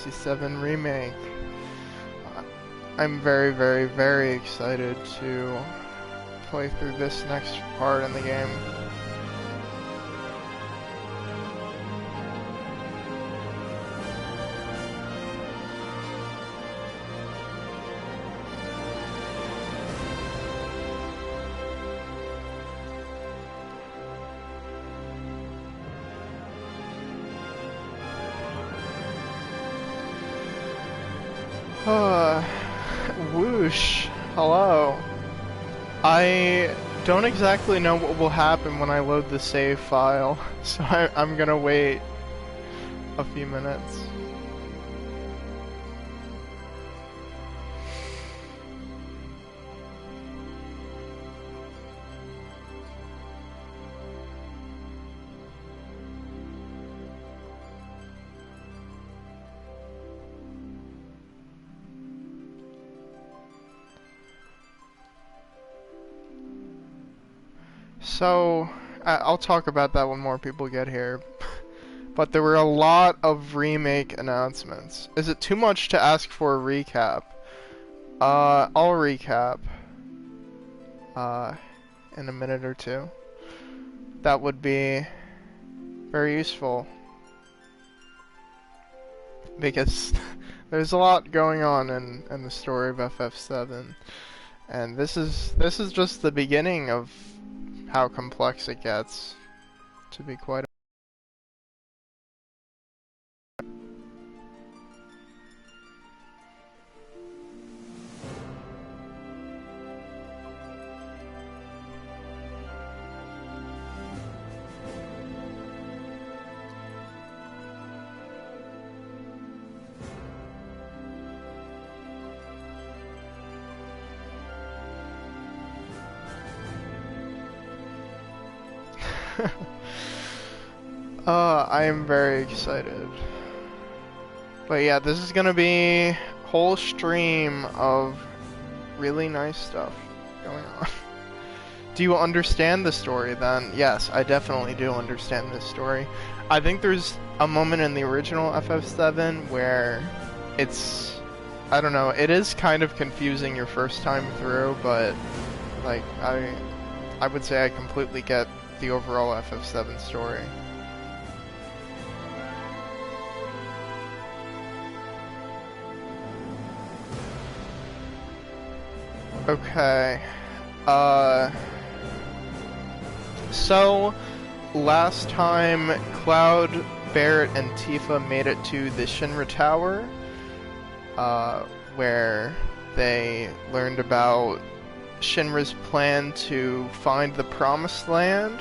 VII Remake. I'm very, very, very excited to play through this next part in the game. Whoosh. Hello. I don't exactly know what will happen when I load the save file, so I'm gonna wait a few minutes. So, I'll talk about that when more people get here. But there were a lot of remake announcements. Is it too much to ask for a recap? I'll recap. In a minute or two. That would be very useful. Because there's a lot going on in the story of FF7. And this is just the beginning of how complex it gets, to be quite I am very excited. But yeah, this is gonna be a whole stream of really nice stuff going on. Do you understand the story then? Yes, I definitely do understand this story. I think there's a moment in the original FF7 where it's, I don't know, it is kind of confusing your first time through, but like I would say I completely get the overall FF7 story. Okay, so last time Cloud, Barret, and Tifa made it to the Shinra Tower, where they learned about Shinra's plan to find the Promised Land,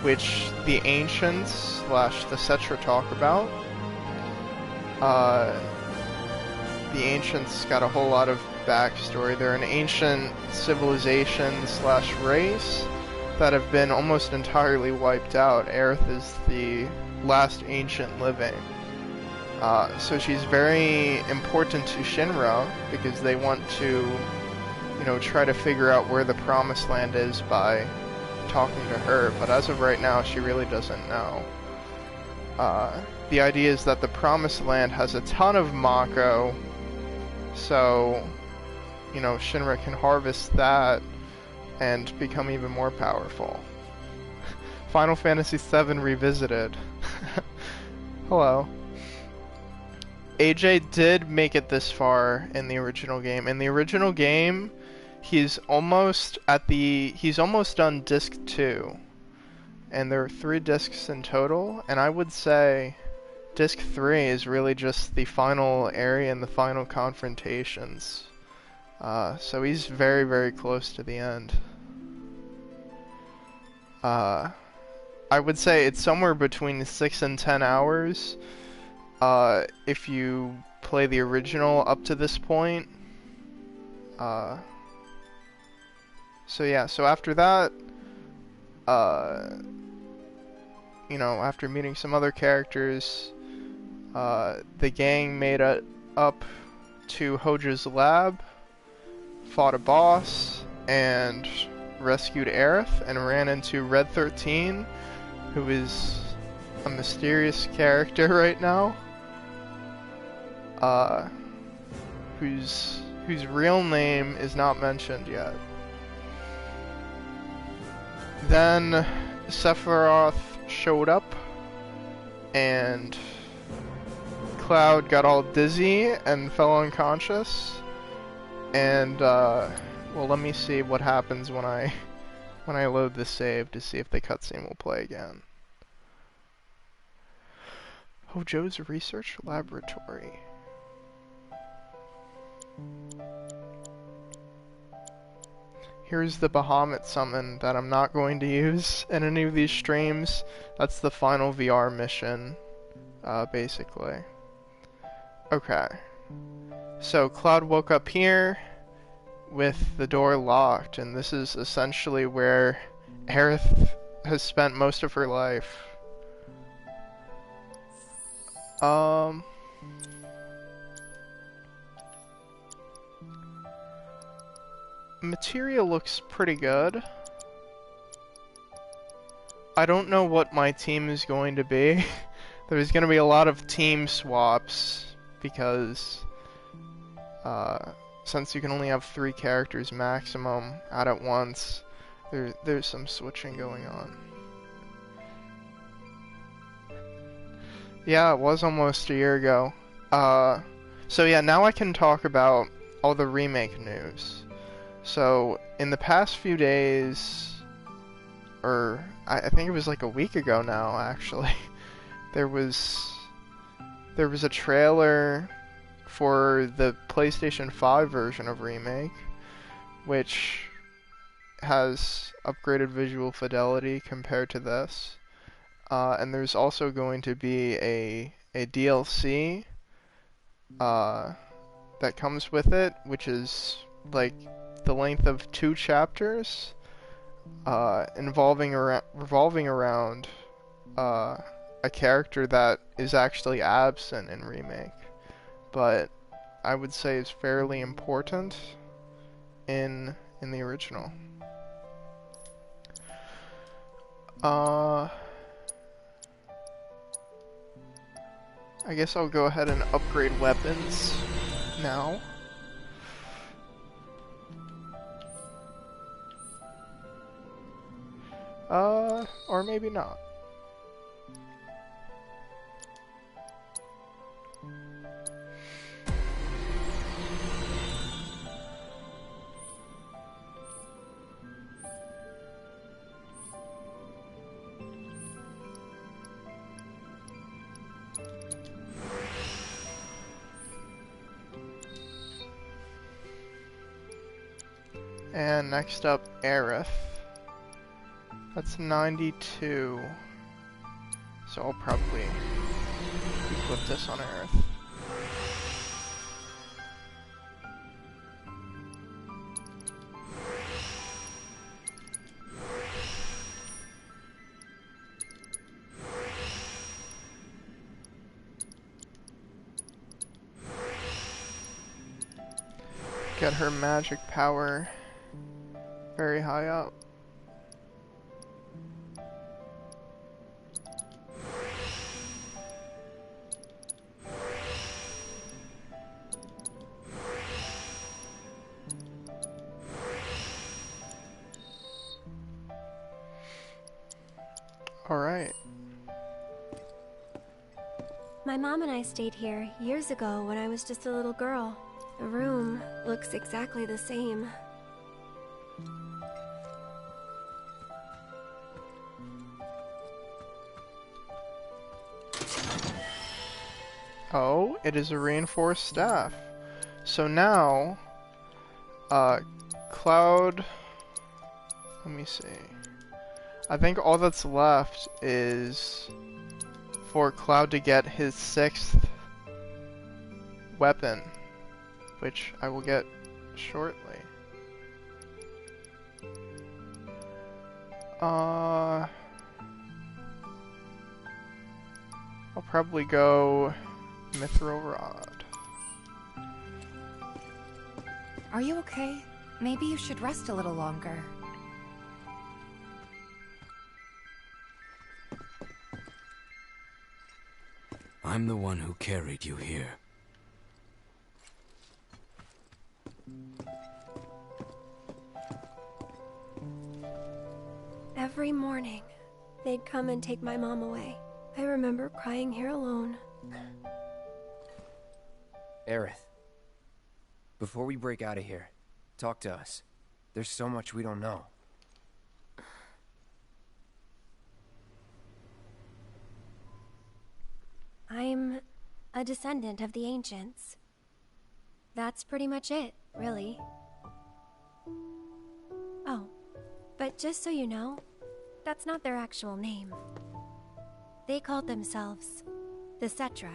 which the Ancients / the Cetra talk about. The Ancients got a whole lot of backstory. They're an ancient civilization / race that have been almost entirely wiped out. Aerith is the last ancient living. So she's very important to Shinra because they want to, you know, try to figure out where the Promised Land is by talking to her, but as of right now, she really doesn't know. The idea is that the Promised Land has a ton of Mako, so, you know, Shinra can harvest that and become even more powerful. Final Fantasy VII Revisited. Hello. AJ did make it this far in the original game. In the original game, he's almost done disc 2. And there are 3 discs in total, and I would say disc 3 is really just the final area and the final confrontations. So he's very, very close to the end. I would say it's somewhere between 6 and 10 hours if you play the original up to this point. So yeah, so after that, you know, after meeting some other characters, the gang made it up to Hoja's lab, fought a boss, and rescued Aerith, and ran into Red XIII, who is a mysterious character right now. uh, whose real name is not mentioned yet. Then Sephiroth showed up, and Cloud got all dizzy and fell unconscious. And well, let me see what happens when I load the save to see if the cutscene will play again. Hojo's research laboratory. Here's the Bahamut summon that I'm not going to use in any of these streams. That's the final VR mission, basically. Okay. So Cloud woke up here with the door locked, and this is essentially where Aerith has spent most of her life. Material looks pretty good. I don't know what my team is going to be. There's going to be a lot of team swaps because since you can only have 3 characters maximum out at once, there's some switching going on. Yeah, it was almost a year ago. So yeah, now I can talk about all the remake news. So, in the past few days, or I think it was like a week ago now, actually, there was a trailer for the PlayStation 5 version of Remake, which has upgraded visual fidelity compared to this. And there's also going to be a DLC that comes with it, which is like the length of 2 chapters, revolving around a character that is actually absent in Remake, but I would say is fairly important in the original. I guess I'll go ahead and upgrade weapons now. Or maybe not. And next up, Aerith. That's 92. So I'll probably equip this on Aerith. Get her magic power very high up. Alright. My mom and I stayed here years ago when I was just a little girl. The room looks exactly the same. Oh, it is a reinforced staff. So now, Cloud, let me see. I think all that's left is for Cloud to get his 6th weapon, which I will get shortly. I'll probably go Mithril Rod. Are you okay? Maybe you should rest a little longer. I'm the one who carried you here. Every morning, they'd come and take my mom away. I remember crying here alone. Aerith, before we break out of here, talk to us. There's so much we don't know. I'm a descendant of the ancients. That's pretty much it, really. Oh, but just so you know, that's not their actual name. They called themselves the Cetra.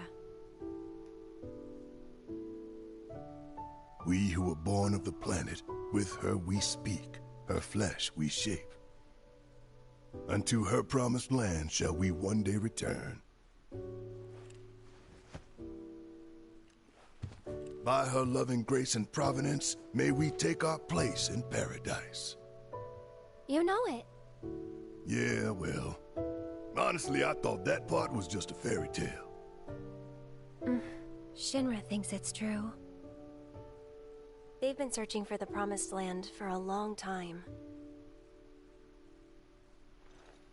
We who were born of the planet, with her we speak, her flesh we shape. Unto her promised land shall we one day return. By her loving grace and providence, may we take our place in paradise. You know it. Yeah, well, honestly, I thought that part was just a fairy tale. Shinra thinks it's true. They've been searching for the Promised Land for a long time.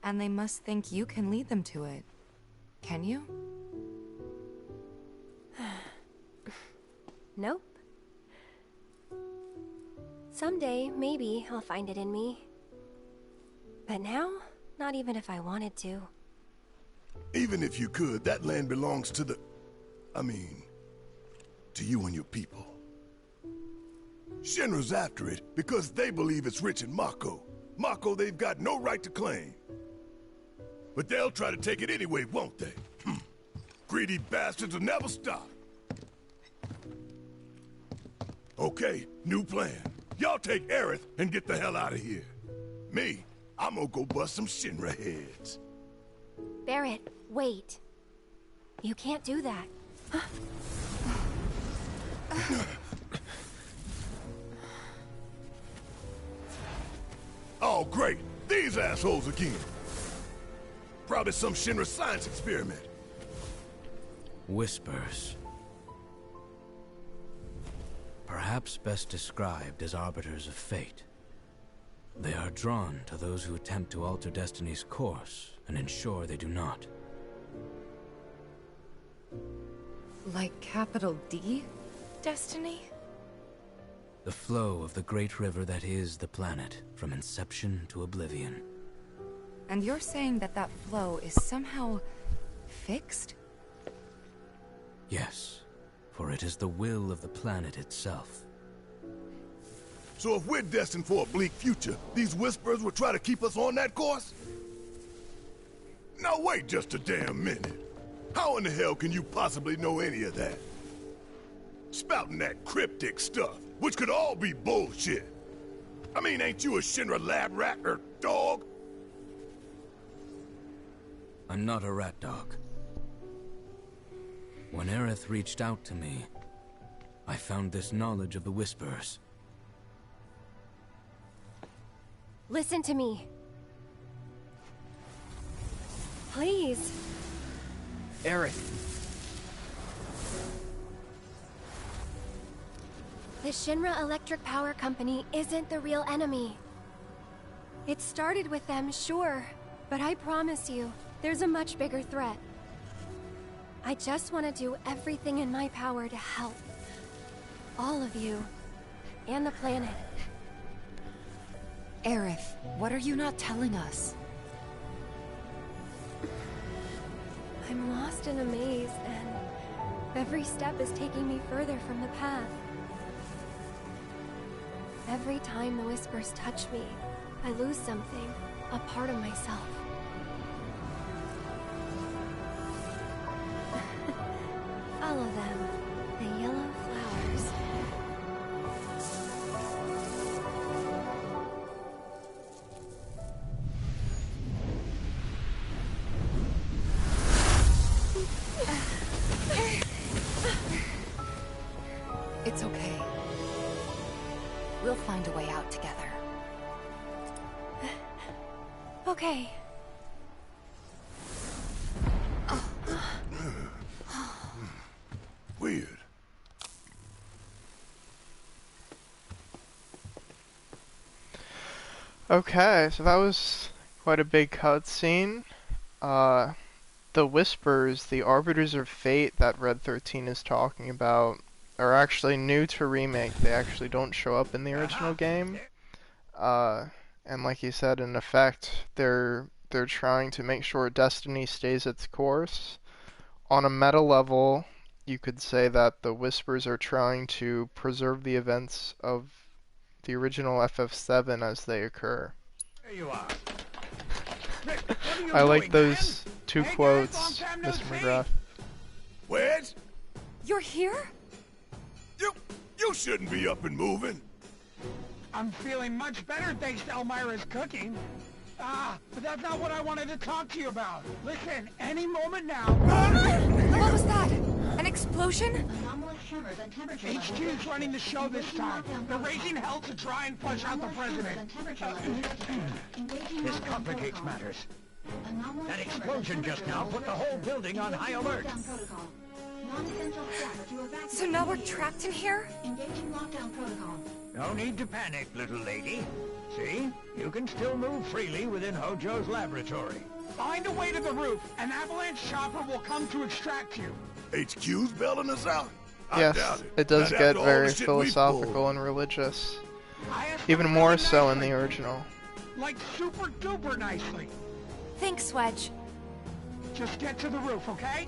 And they must think you can lead them to it. Can you? Nope. Someday, maybe, I'll find it in me. But now, not even if I wanted to. Even if you could, that land belongs to the... to you and your people. Shinra's after it because they believe it's rich in Mako. Mako they've got no right to claim. But they'll try to take it anyway, won't they? Greedy bastards will never stop. Okay, new plan. Y'all take Aerith and get the hell out of here. Me, I'm gonna go bust some Shinra heads. Barret, wait. You can't do that. Oh, great. These assholes again. Probably some Shinra science experiment. Whispers. Perhaps best described as arbiters of fate. They are drawn to those who attempt to alter destiny's course and ensure they do not. Like capital D? Destiny? The flow of the great river that is the planet, from inception to oblivion. And you're saying that that flow is somehow fixed? Yes, for it is the will of the planet itself. So if we're destined for a bleak future, these Whispers will try to keep us on that course? Now wait just a damn minute. How in the hell can you possibly know any of that? Spouting that cryptic stuff, which could all be bullshit. Ain't you a Shinra lab rat or dog? I'm not a rat dog. When Aerith reached out to me, I found this knowledge of the Whispers. Listen to me. Please. Aerith! The Shinra Electric Power Company isn't the real enemy. It started with them, sure, but I promise you, there's a much bigger threat. I just want to do everything in my power to help. All of you. And the planet. Aerith, what are you not telling us? I'm lost in a maze, and every step is taking me further from the path. Every time the Whispers touch me, I lose something, a part of myself. Follow them, the yellow flowers. It's okay. We'll find a way out together. Okay. Weird. Okay, so that was quite a big cutscene. The Whispers, the Arbiters of Fate that Red 13 is talking about, are actually new to Remake. They actually don't show up in the original game. And like you said, in effect, they're trying to make sure Destiny stays its course. On a meta level, you could say that the Whispers are trying to preserve the events of the original FF7 as they occur. There you are. Rick, what are you I like doing, those man? two Hey, guys, quotes, long time no Mr. see. McGrath. Wedge, You're here? you shouldn't be up and moving. I'm feeling much better thanks to Elmira's cooking. But that's not what I wanted to talk to you about. Listen, any moment now... What was that? An explosion? HQ's running the show this time. They're raising hell to try and flush out the president. This complicates matters. That explosion just now put the whole building on high alert. So now we're trapped in here? No need to panic, little lady. See? You can still move freely within Hojo's laboratory. Find a way to the roof. An avalanche chopper will come to extract you. HQ's bailing us out? I doubt Yes, it. it does Not get after all very the shit we philosophical pulled. and religious. I asked Even them more really so in the nicely. original. Like super duper nicely. Thanks, Wedge. Just get to the roof, okay?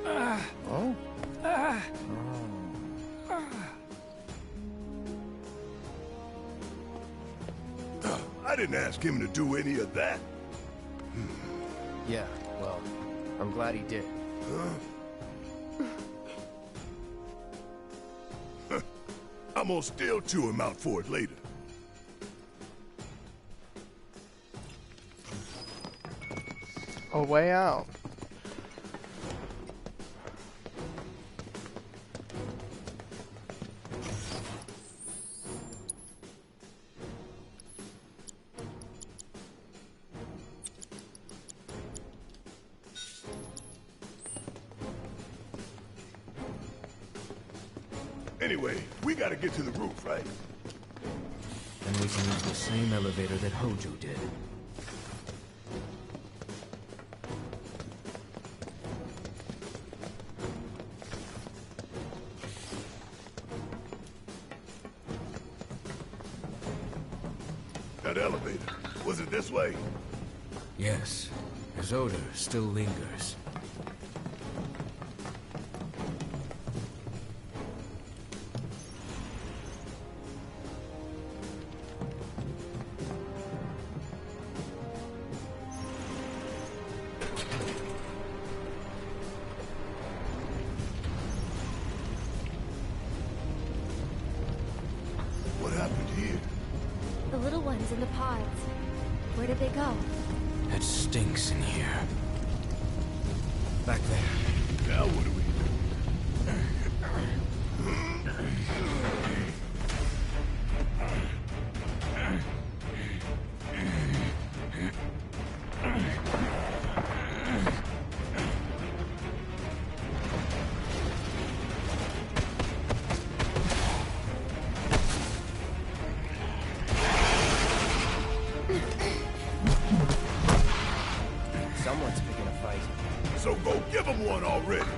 Oh? I didn't ask him to do any of that. Yeah, well, I'm glad he did. I'm gonna still chew him out for it later. A way out. Anyway, we gotta get to the roof, right? And we can use the same elevator that Hojo did. That elevator. Was it this way? Yes, his odor still lingers. What happened here? The little ones in the pods. Where did they go? It stinks in here. Back there. Now what do we do? Someone's picking a fight. So go give him one already.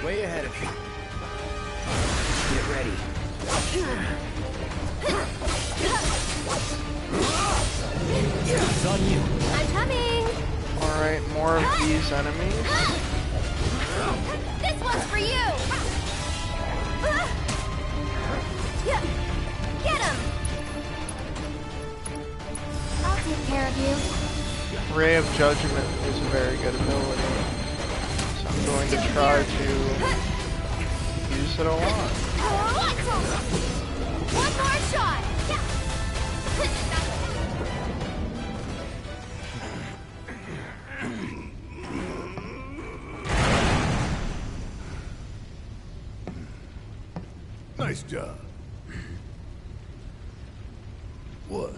Way ahead of you. Get ready. It's on you. I'm coming! Alright, more of these enemies. This one's for you! Get him! I'll take care of you. Ray of Judgment is a very good ability. So I'm going to try to use it a lot. One more shot! Nice job. What?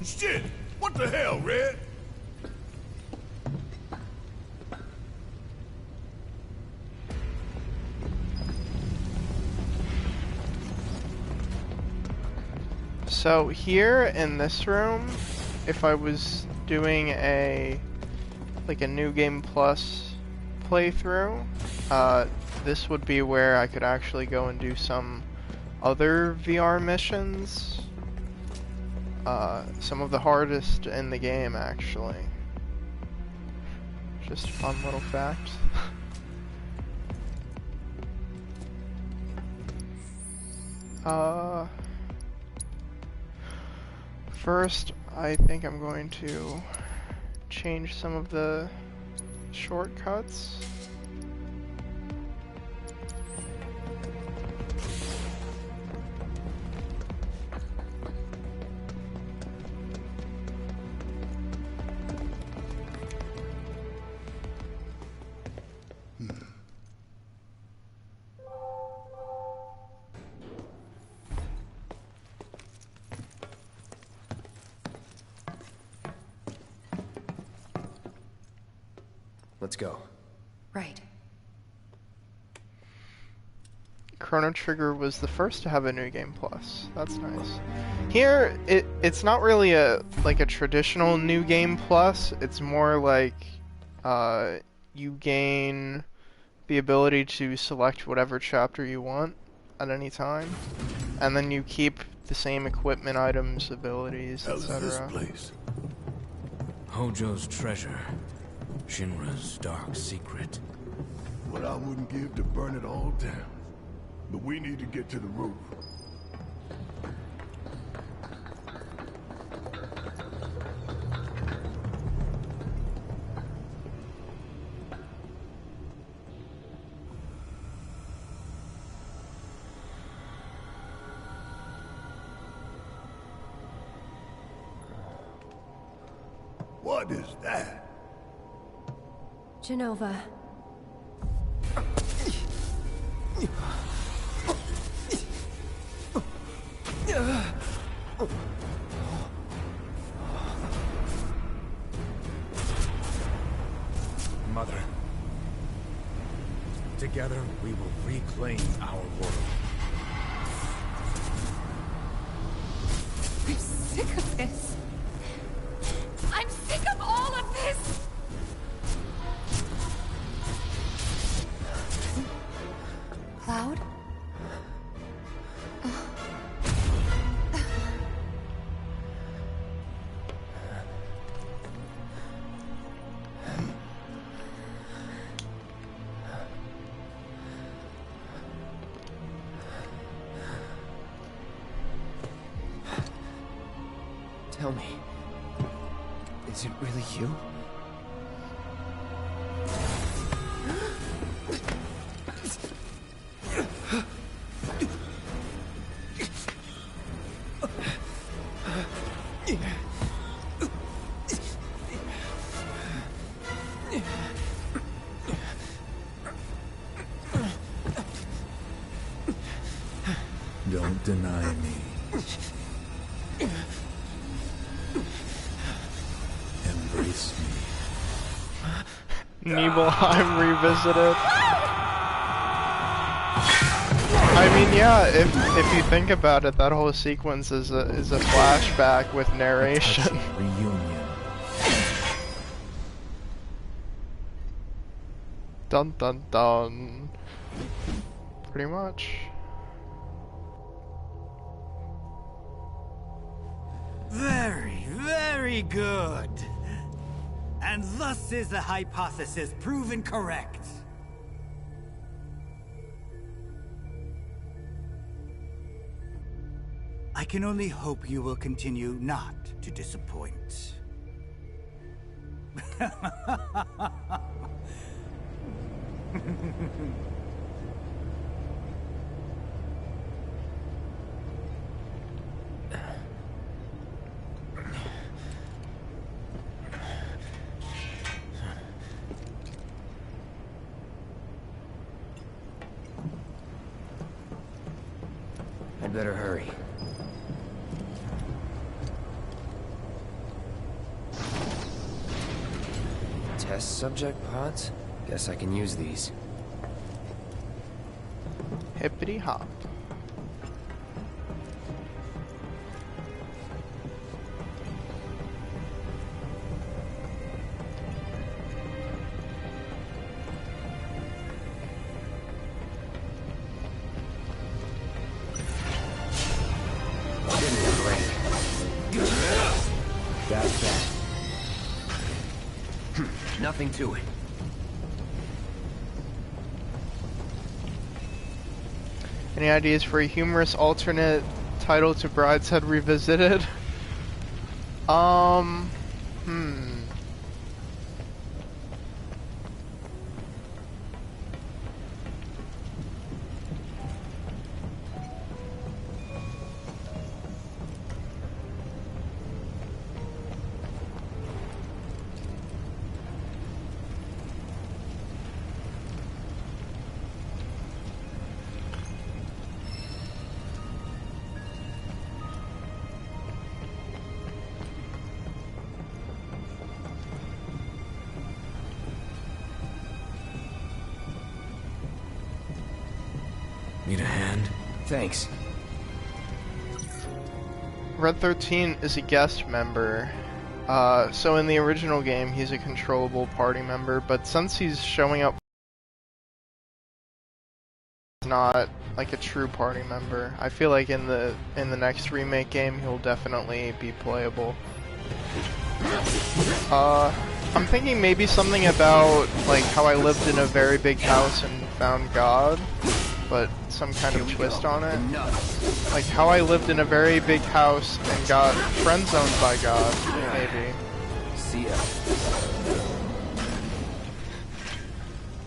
Shit! What the hell, Red? So here in this room, if I was doing a New Game Plus playthrough, this would be where I could actually go and do some other VR missions. Some of the hardest in the game, actually. Just a fun little fact. First, I think I'm going to change some of the shortcuts. Let's go. Right. Chrono Trigger was the first to have a New Game Plus. That's nice. Here, it's not really a traditional New Game Plus. It's more like you gain the ability to select whatever chapter you want at any time, and then you keep the same equipment, items, abilities, Hell is this etc. place? Hojo's treasure. Shinra's dark secret. What I wouldn't give to burn it all down. But we need to get to the roof. What is that? Genova. Mother. Together, we will reclaim our world. I'm sick of this. I'm sick of all of this! Cloud? Tell me, is it really you? Don't deny me. Embrace me. Nibelheim revisited. I mean, yeah, if you think about it, that whole sequence is a flashback with narration. Reunion. Dun dun dun. Pretty much. Very, very good. And thus is the hypothesis proven correct. I can only hope you will continue not to disappoint. I'd better hurry. Test subject pods? Guess I can use these. Hippity hop. Nothing to it. Any ideas for a humorous alternate title to Brideshead Revisited? Need a hand? Thanks. Red XIII is a guest member. So in the original game, he's a controllable party member, but since he's showing up, not like a true party member. I feel like in the next remake game, he'll definitely be playable. I'm thinking maybe something about like how I lived in a very big house and found God, but some kind of twist on it. Like how I lived in a very big house and got friend-zoned by God, maybe. See ya.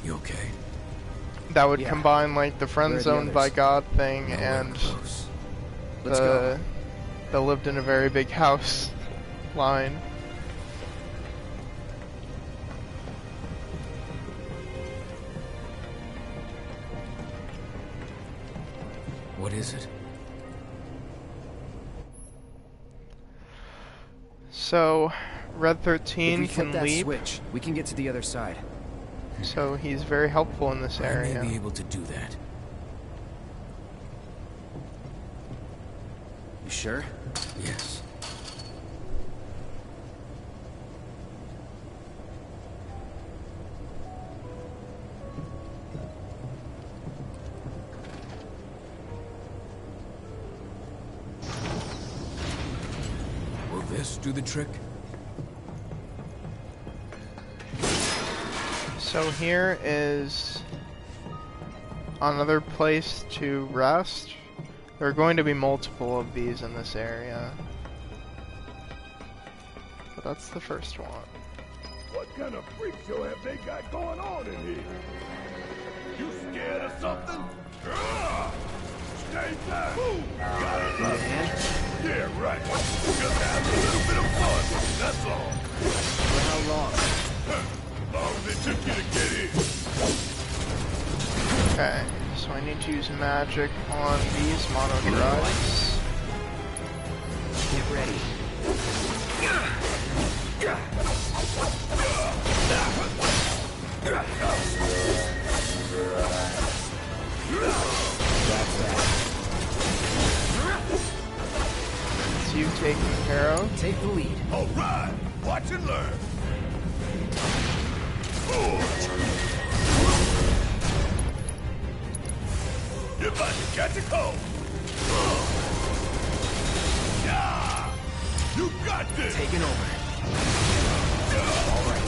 You okay? That would combine like the friend-zoned by God thing and the lived in a very big house line. What is it? So, Red XIII If we can flip that leap, switch, we can get to the other side. so he's very helpful in this I area. may be able to do that. You sure? Yes. Will this do the trick? So here is another place to rest. There are going to be multiple of these in this area. But that's the first one. What kind of freak show have they got going on in here? You scared of something? Ugh! Stay back! Got it? Need a hand? Yeah, right. Just have a little bit of fun, that's all. For how long? Long as it took you to get in. Okay, so I need to use magic on these mono drives. Get ready. That's that. It's you taken care of. Take the lead. All right, watch and learn. You're about to catch a cold. Yeah, you got this. Taking over. All right.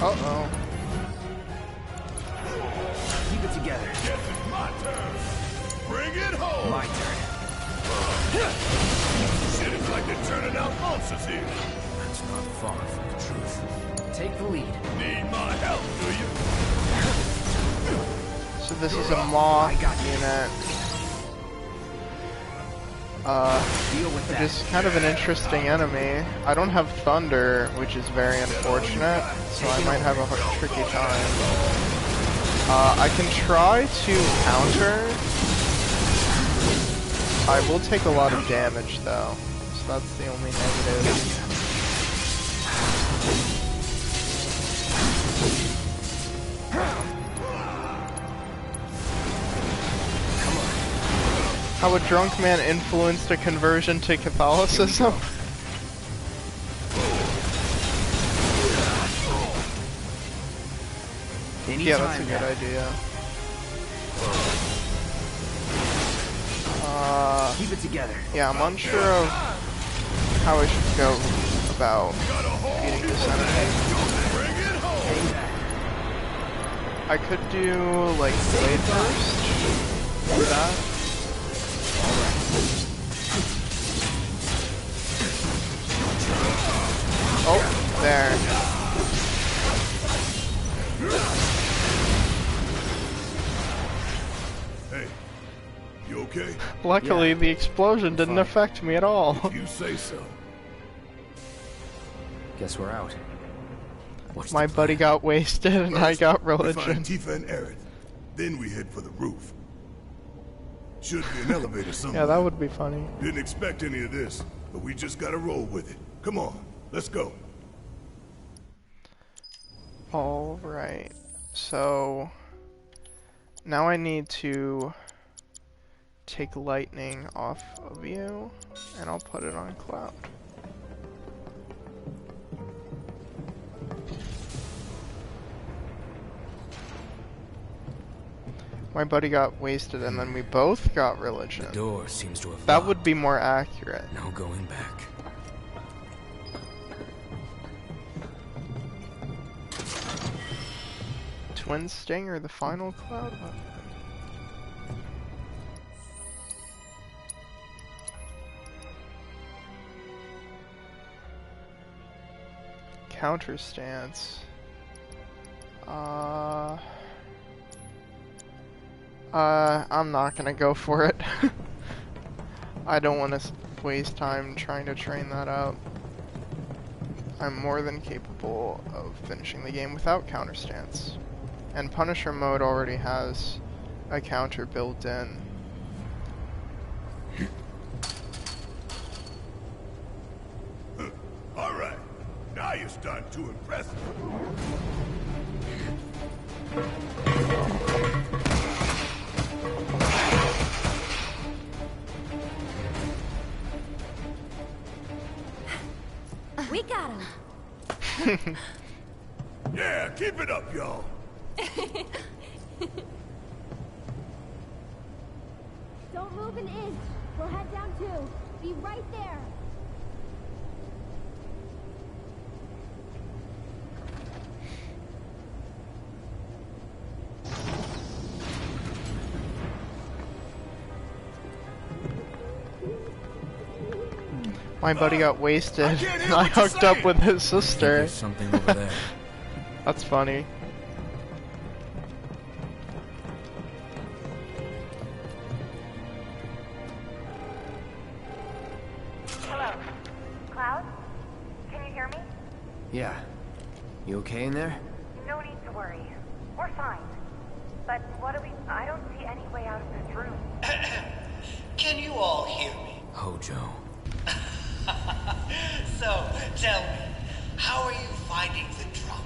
Uh-oh. Keep it together. Guess it's my turn. Bring it home. My turn. Shit, it's like they're turning out monsters here. That's not far from the truth. Take the lead. Need my help, do you? So this is a moth unit. Deal with that. Which is kind of an interesting enemy. I don't have thunder, which is very unfortunate, so I might have a tricky time. I can try to counter. I will take a lot of damage though, so that's the only negative. How a drunk man influenced a conversion to Catholicism? Yeah, that's a good idea. Keep it together. Yeah, I'm unsure of how I should go about beating this enemy. I could do, like, Blade first. Do that. Oh, there. Hey, you okay? Luckily, Yeah. the explosion didn't affect me at all. If you say so. Guess we're out. What's My the buddy plan? got wasted and I got We find religion. Tifa and Aerith. Then we head for the roof. Should be an elevator somewhere. Yeah, that would be funny. Didn't expect any of this, but we just gotta roll with it. Come on, let's go. Alright, so now I need to take lightning off of you, and I'll put it on Cloud. My buddy got wasted and then we both got religion. The door seems to have That locked. would be more accurate. No going back. Twin Stinger, the final Cloud weapon. Counter stance. I'm not gonna go for it. I don't want to waste time trying to train that up. I'm more than capable of finishing the game without counter stance. And Punisher mode already has a counter built in. Alright, now you're starting to impress me. We got him. Yeah, keep it up, y'all. Don't move an inch. We'll head down too. Be right there. My buddy got wasted, I can't hear and I what you're hooked up saying. with his sister. There's something over there. That's funny. Hello. Cloud? Can you hear me? Yeah. You okay in there? No need to worry. We're fine. But what do we... I don't see any way out of this room. Can you all hear me? Hojo. So, tell me, how are you finding the drum?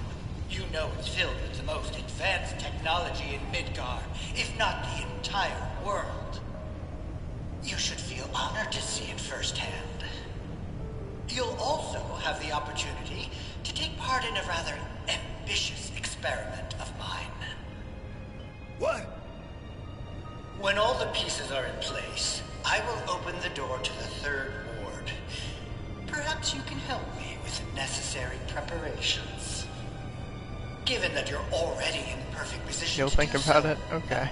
You know it's filled with the most advanced technology in Midgar, if not the entire world. You should feel honored to see it firsthand. You'll also have the opportunity to take part in a rather ambitious experiment of mine. What? When all the pieces are in place, I will open the door to the third ward. Perhaps you can help me with the necessary preparations. Given that you're already in perfect position You'll to think do about so, it? Okay.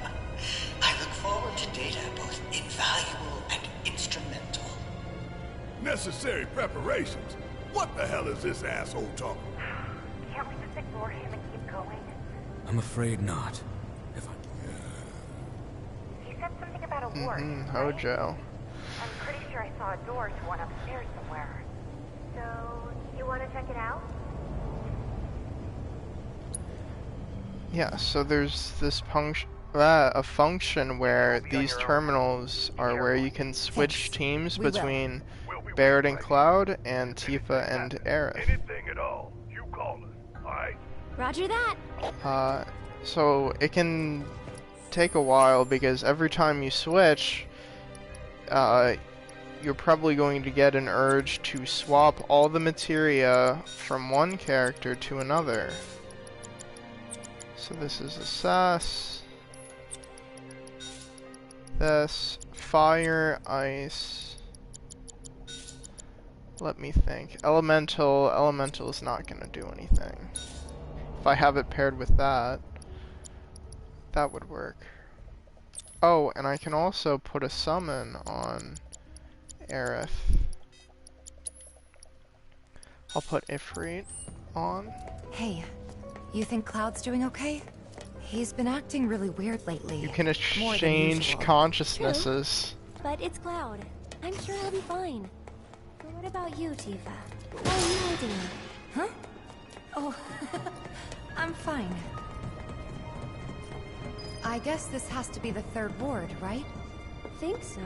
I look forward to data both invaluable and instrumental. Necessary preparations? What the hell is this asshole talking? Can't we just ignore him and keep going? I'm afraid not. If I... He said something about a ward, right? Hojo. I'm pretty sure I saw a door to one upstairs somewhere. So, you want to check it out? Yeah, so there's this a function where these terminals are where you can switch teams between Barret and Cloud and Tifa and Aerith. Anything at all, you call us, alright? Roger that. So it can take a while because every time you switch, you're probably going to get an urge to swap all the materia from one character to another. So this is assess. This fire, ice. Let me think. Elemental. Elemental is not gonna do anything. If I have it paired with that, that would work. Oh, and I can also put a summon on Aerith. I'll put Ifrit on. Hey, you think Cloud's doing okay? He's been acting really weird lately. You can exchange consciousnesses. True, but it's Cloud. I'm sure he'll be fine. But what about you, Tifa? How are you doing? Huh? Oh, I'm fine. I guess this has to be the third ward, right? Think so,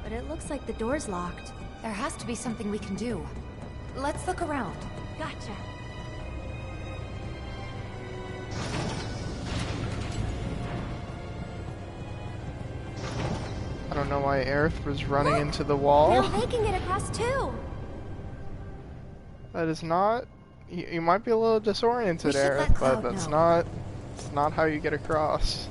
but it looks like the door's locked. There has to be something we can do. Let's look around. Gotcha. I don't know why Aerith was running into the wall. Now they can get across too. That is not. You might be a little disoriented, Aerith, but that's not. It's not how you get across.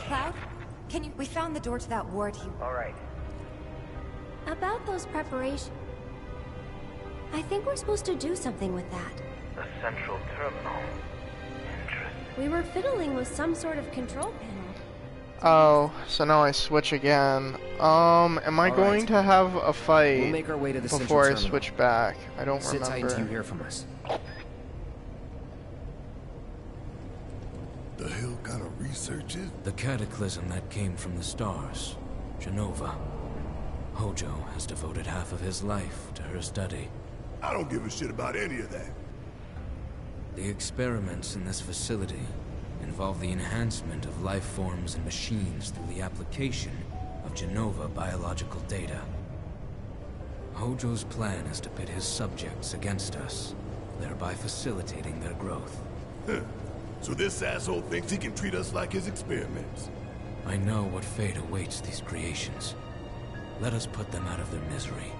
Cloud, can you? We found the door to that ward. All right. About those preparations. I think we're supposed to do something with that. The central terminal. Interesting. We were fiddling with some sort of control panel. Oh, so now I switch again. Am I going to have a fight We'll make our way to the before I central terminal. switch back? I don't Sit tight until you remember. hear from us. The hell kind of research is? The cataclysm that came from the stars, Genova. Hojo has devoted half of his life to her study. I don't give a shit about any of that. The experiments in this facility involve the enhancement of life forms and machines through the application of Genova biological data. Hojo's plan is to pit his subjects against us, thereby facilitating their growth. Huh. So this asshole thinks he can treat us like his experiments. I know what fate awaits these creations. Let us put them out of their misery.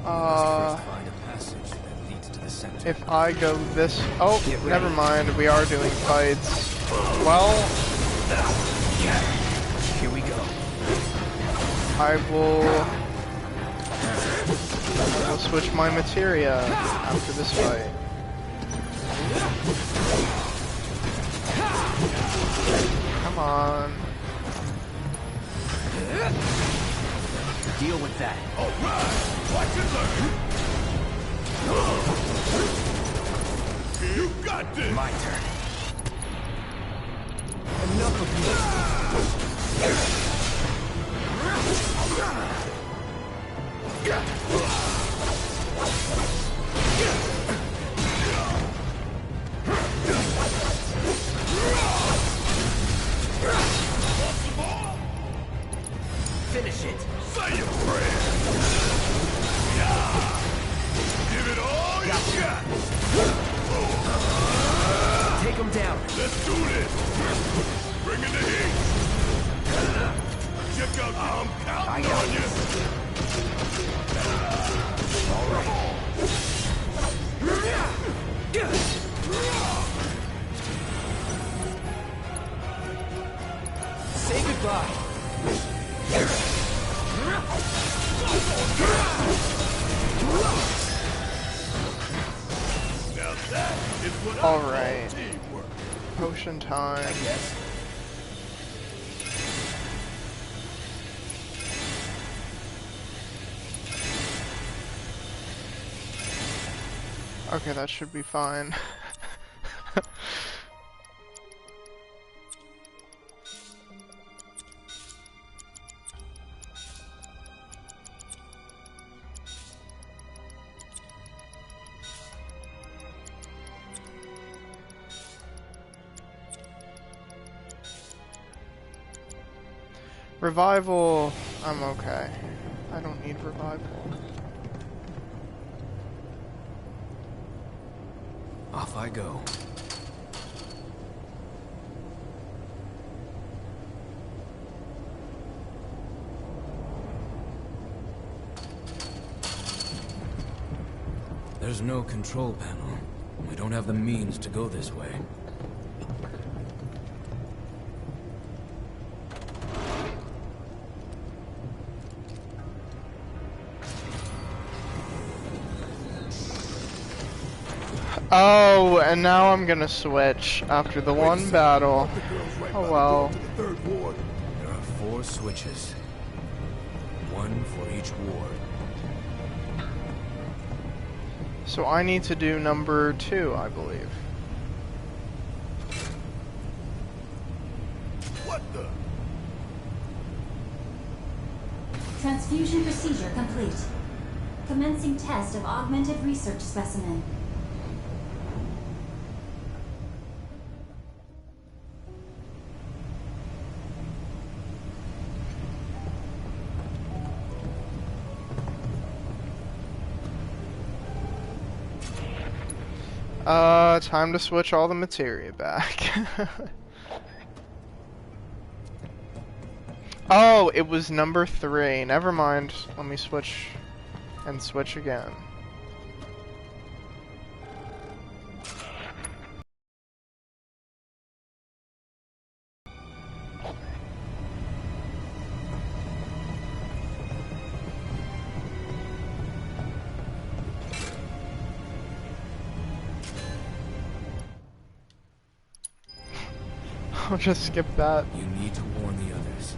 Find a passage that leads to the center. If I go this... Oh, never mind. We are doing fights. Well... Here we go. I will switch my materia after this fight. Come on. Deal with that. Alright! Watch and learn! You got this! My turn. Enough of Finish it. Say your prayer! Yeah. Give it all you got! Take him down. Let's do this! Bring in the heat! Check out how I'm counting on you! All right. Say goodbye. Now that is what I Alright. call teamwork. Potion time. Okay, that should be fine. Revival, I'm okay. I don't need revival. I go. There's no control panel. We don't have the means to go this way. Oh, and now I'm gonna switch after the one battle. Oh well. There are 4 switches. 1 for each ward. So I need to do number 2, I believe. What the? Transfusion procedure complete. Commencing test of augmented research specimen. Time to switch all the materia back. Oh, it was number 3. Never mind. Let me switch and switch again. I'll just skip that. You need to warn the others.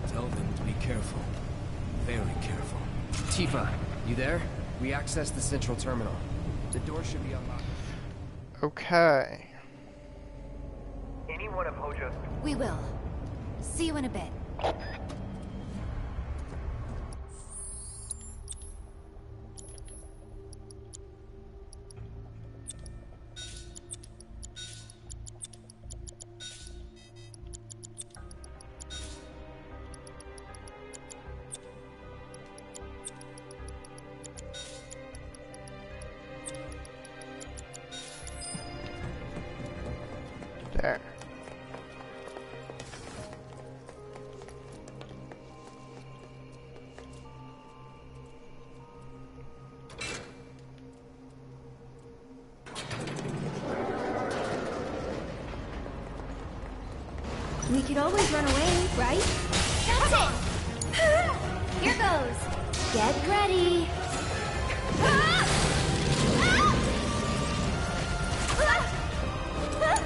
Tell them to be careful. Very careful. Tifa, you there? We accessed the central terminal. The door should be unlocked. Okay. Any one of Hojo's... We will. See you in a bit. There. We could always run away, right? That's it! Here goes! Get ready!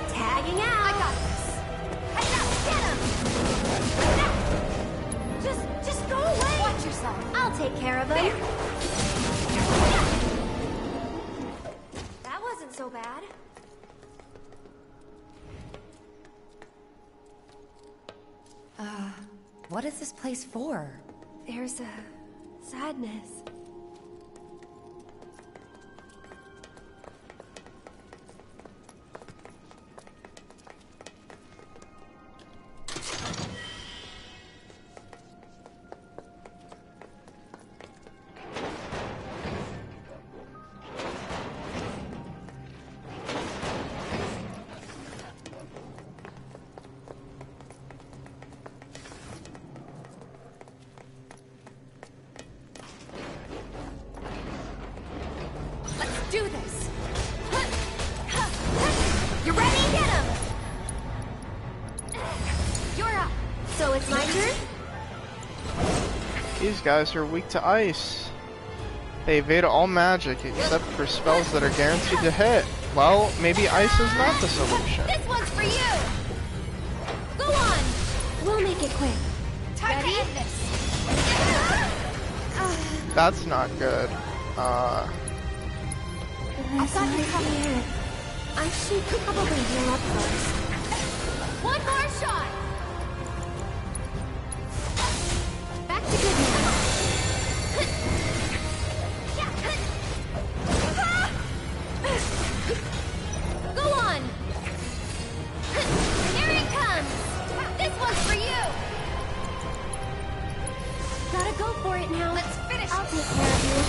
Tagging out! I got this! Get him! Just go away! Watch yourself! I'll take care of him! That wasn't so bad. What is this place for? There's a sadness. Do this! You ready? Get him! You're up! So it's my turn? These guys are weak to ice. They evade all magic except for spells that are guaranteed to hit. Well, maybe ice is not the solution. This one's for you! Go on! We'll make it quick. Time to end this! That's not good. I thought you covered it. I should probably heal up first. One more shot! Back to goodness. Go on! Here it comes! This one's for you! Gotta go for it now. Let's finish. I'll take care of you.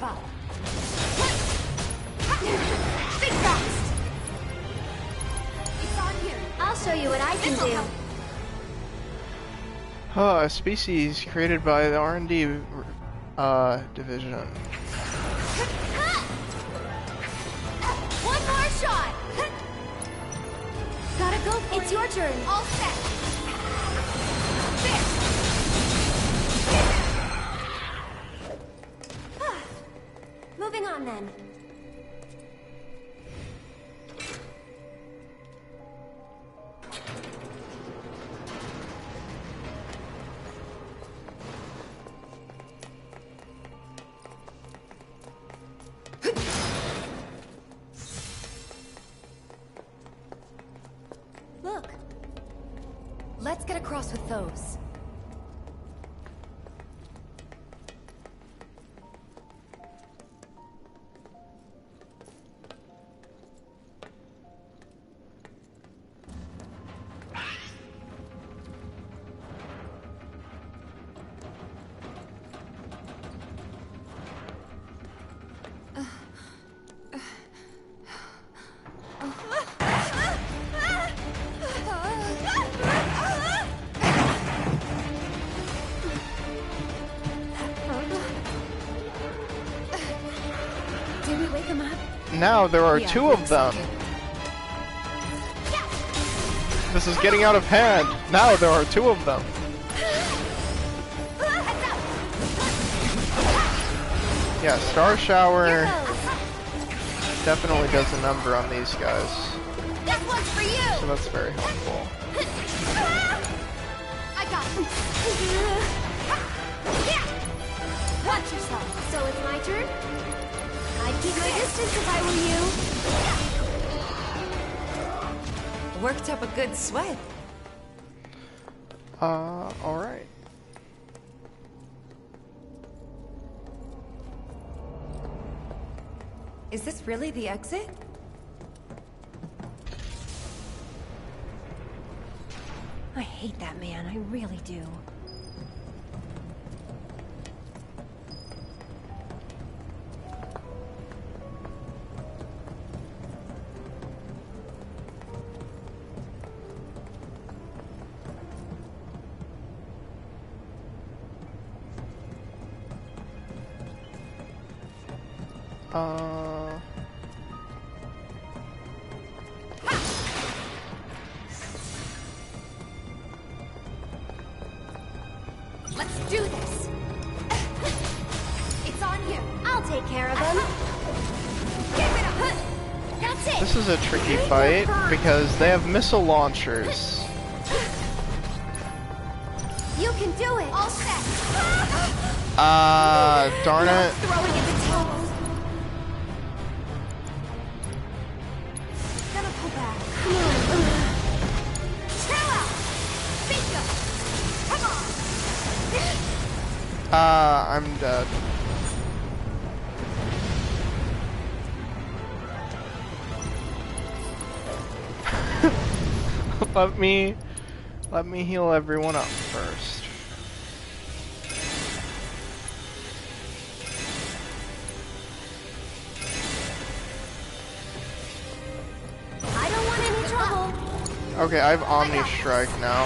Tifa! Think fast! It's on here. I'll show you what I can do. A species created by the R&D division. One more shot! Gotta go for it. It's your turn. All set. Moving on then. Look. Let's get across with those. Now there are two of them. This is getting out of hand. Now there are two of them. Yeah, Star Shower definitely does a number on these guys. This one's for you. So that's very helpful. I got it. Watch yourself. So it's my turn? I'd keep my distance if I were you. Worked up a good sweat. Alright. Is this really the exit? I hate that man, I really do. Let's do this. It's on you. I'll take care of him. Give it up. That's it. This is a tricky fight because they have missile launchers. You can do it. All set. Darn it. Throwing it to toes. Gonna pull back. Chill out. Bingo. Come on. I'm dead. Let me heal everyone up first. I don't want any trouble. Okay, I have Omni Strike now.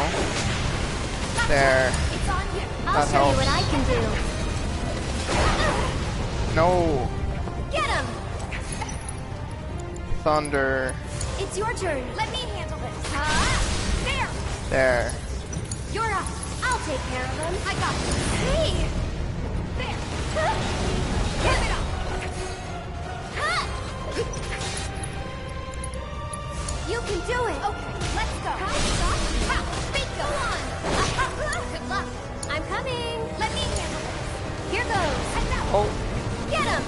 There. It's on you. I'll That show you what helps. I can do. No. Get him. Thunder. It's your turn. Let me handle this. There. There. You're up. I'll take care of him. I got you. Hey. There. Give it up. You can do it. Okay, let's go. Bingo. Good luck. I'm coming. Let me handle this. Here goes. Oh. Get him.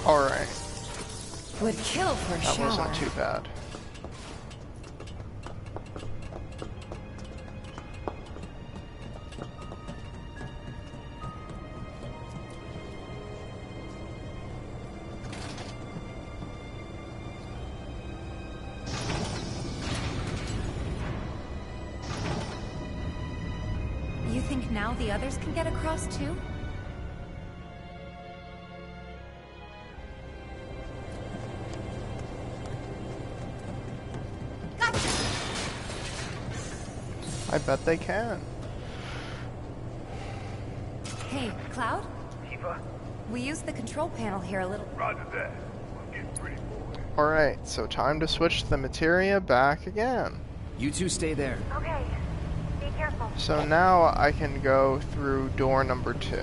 Alright. Would kill for a That shower. wasn't too bad. You think now the others can get across too? I bet they can. Hey, Cloud? Tifa? We used the control panel here a little. Roger that. We're getting pretty boy. Alright, so time to switch the materia back again. You two stay there. Okay. Be careful. So now I can go through door number 2.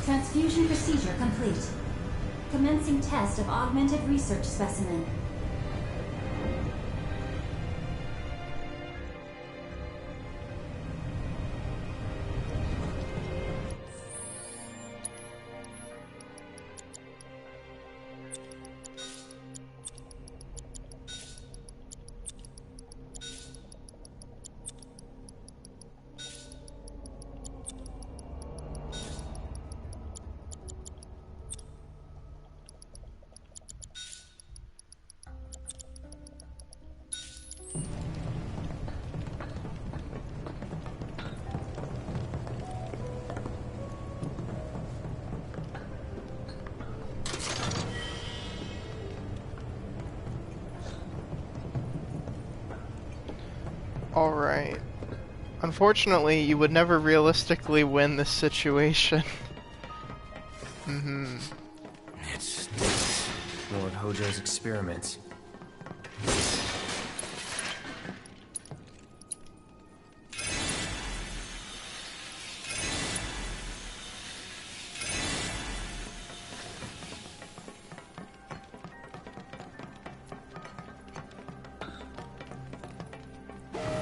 Transfusion procedure complete. Commencing test of augmented research specimen. Alright. Unfortunately, you would never realistically win this situation. It's more of Hojo's experiments.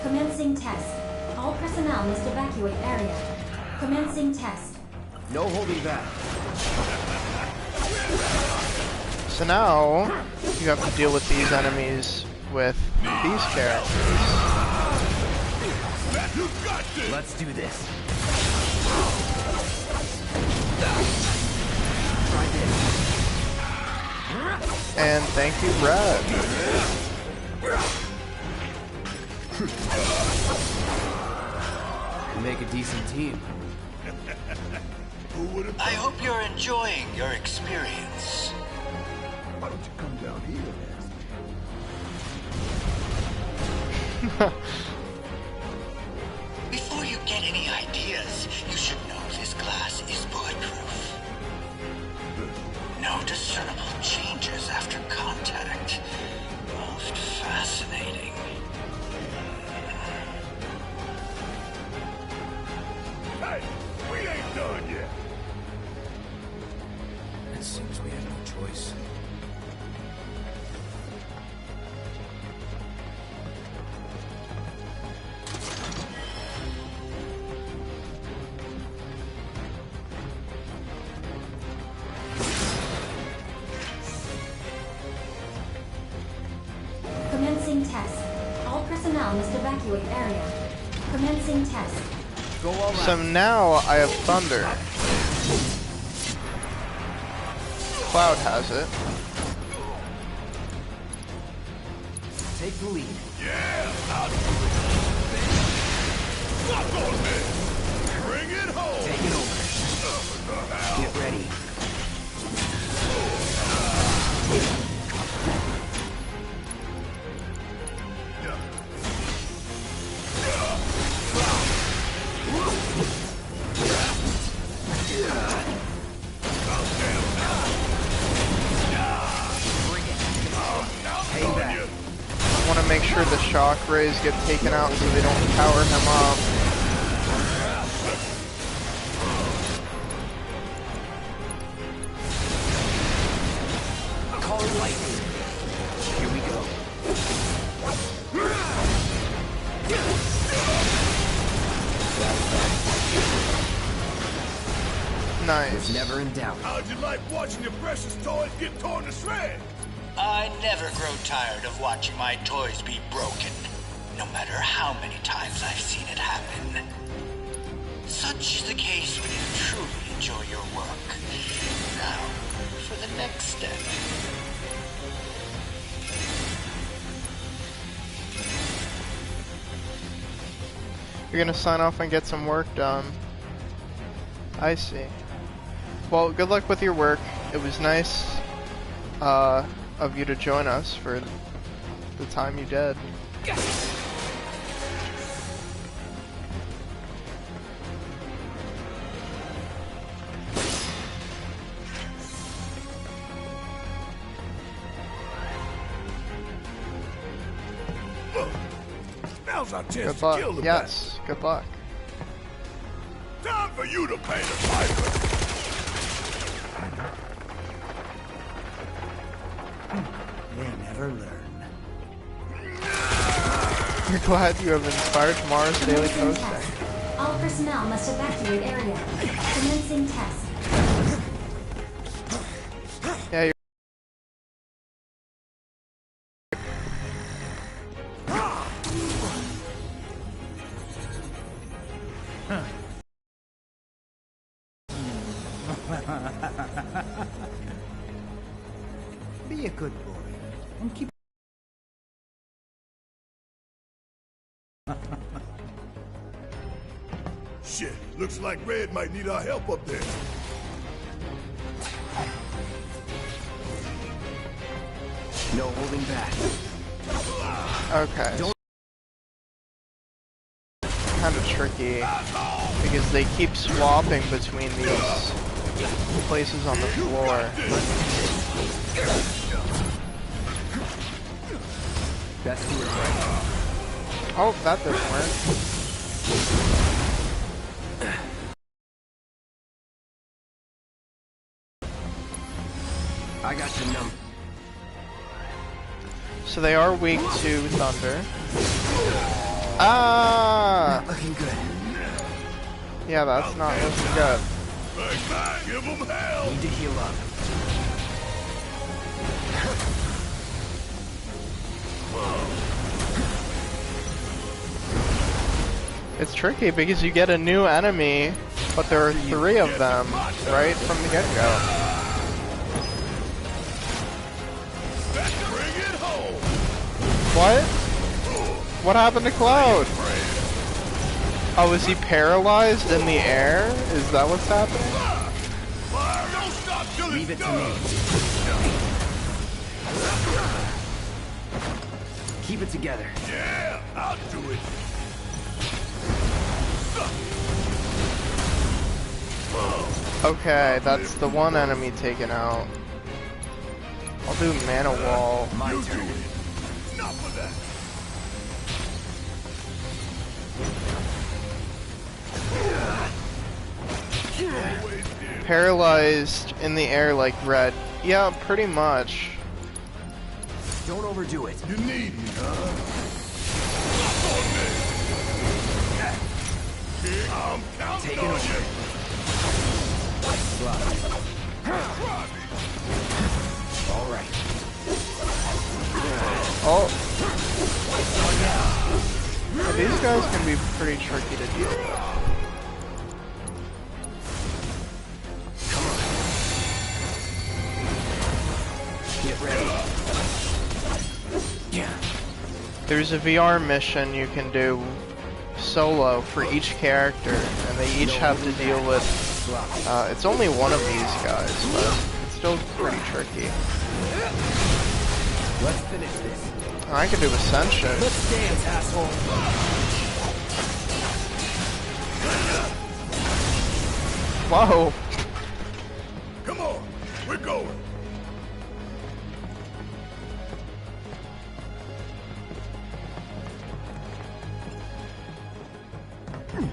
Commencing test. All personnel must evacuate area. Commencing test. No holding back. So now, you have to deal with these enemies with these characters. Let's do this. And thank you, Red. We make a decent team. I hope you're enjoying your experience. Why don't you come down here and Before you get any ideas, you should know this glass is bulletproof. No discernible changes after contact. Most fascinating. Hey, we ain't done yet. It seems we have no choice. Commencing test. All personnel must evacuate area. Commencing test. Go all So now I have Thunder. Cloud has it. Take the lead. Yeah! Fuck on this! Bring it home! Take it over. Get ready. I want to make sure the shock rays get taken out so they don't power him up. Call it lightning. Here we go. Nice. It's never in doubt. How'd you like watching your precious toys get torn to shreds? I never grow tired of watching my toys be broken, no matter how many times I've seen it happen. Such is the case when you truly enjoy your work. Now, for the next step. You're gonna sign off and get some work done. I see. Well, good luck with your work. it was nice of you to join us for the time you did. Now's our chance Good luck. to kill the Yes, good luck. Time for you to pay the piper. They never learn. You're glad you have inspired tomorrow's daily Commencing posting. test. All personnel must evacuate area. Commencing test. Yeah, you're Be a good boy and keep. Shit, looks like Red might need our help up there. No holding back. okay. Kind of tricky because they keep swapping between these places on the floor. That's too right. Oh, that didn't work. I got your number. So they are weak to thunder. Ah! Not looking good. Yeah, that's not looking good. Give them hell. Need to heal up. It's tricky because you get a new enemy, but there are 3 of them right from the get-go. Bring it home. What? What happened to Cloud? Oh, is he paralyzed in the air? Is that what's happening? Fire, don't stop till Leave it it's to done. me. Keep it together. Yeah, I'll do it. Okay, that's the one enemy taken out. I'll do mana wall. My You turn. do it. Enough of that. Always did. Paralyzed in the air like Red. Yeah, pretty much. Don't overdo it. You need me, huh? I'm counting Take it on over. you. All right. Oh. Yeah, these guys can be pretty tricky to deal with. Get ready. Yeah. There's a VR mission you can do solo for each character, and they each have to deal with, it's only one of these guys, but it's still pretty tricky. Let's finish this. I can do Ascension. Let's dance, asshole. Whoa! Come on, we're going.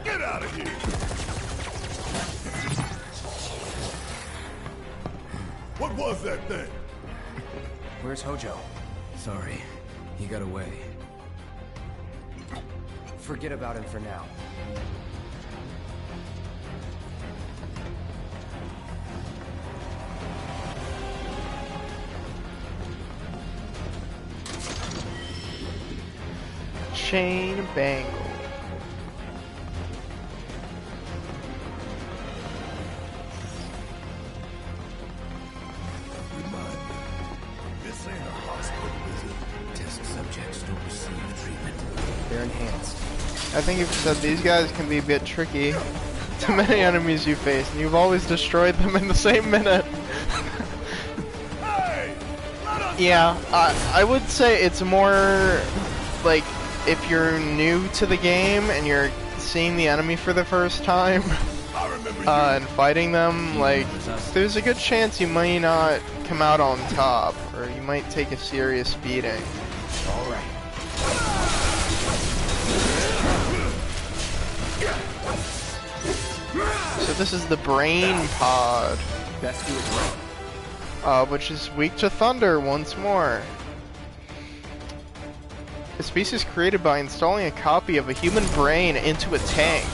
Get out of here. What was that thing? Where's Hojo? Sorry, he got away. Forget about him for now. Chain Bangle. Remind me, this ain't a hospital, is it? Test subjects don't receive treatment. They're enhanced. I think you've said these guys can be a bit tricky. Too many enemies you face, and you've always destroyed them in the same minute. Yeah, I would say it's more like if you're new to the game and you're seeing the enemy for the first time and fighting them, like there's a good chance you might not come out on top, or you might take a serious beating. Alright. So this is the brain pod. Best do it right. Which is weak to thunder once more. A species created by installing a copy of a human brain into a tank.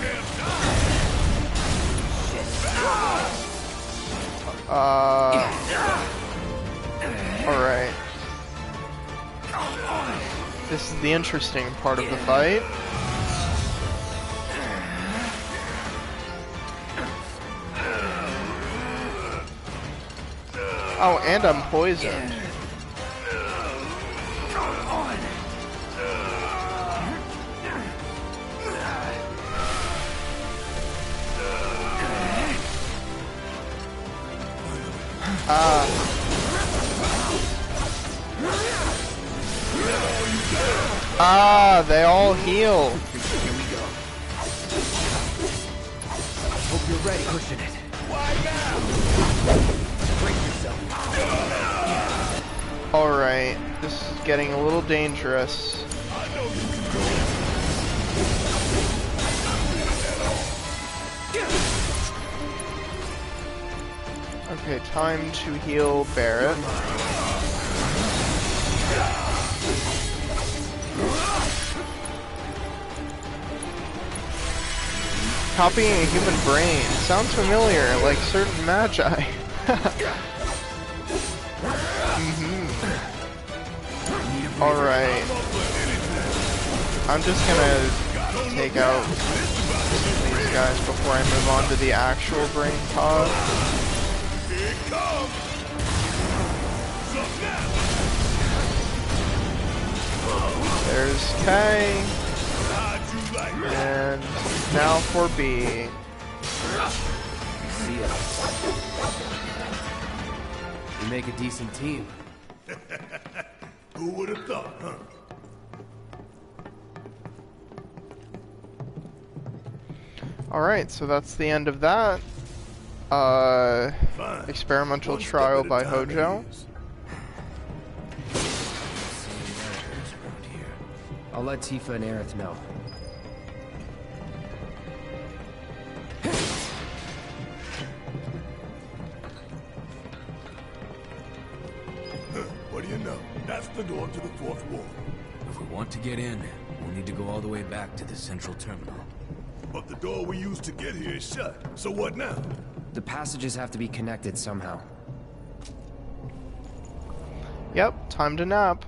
Alright. This is the interesting part of the fight. Oh, and I'm poisoned. They all heal. Here we go. Hope you're ready. Pushing it. Why now? Brace yourself. Alright, this is getting a little dangerous. Okay, time to heal Barret. Copying a human brain. Sounds familiar, like certain magi. Alright. I'm just gonna take out these guys before I move on to the actual brain pod. There's K. And now for B. See ya. We make a decent team. Who would have thought, huh? Alright, so that's the end of that. Experimental trial by Hojo. I'll let Tifa and Aerith know. What do you know? That's the door to the fourth wall. If we want to get in, we'll need to go all the way back to the central terminal. But the door we used to get here is shut. So what now? The passages have to be connected somehow. Yep, time to nap.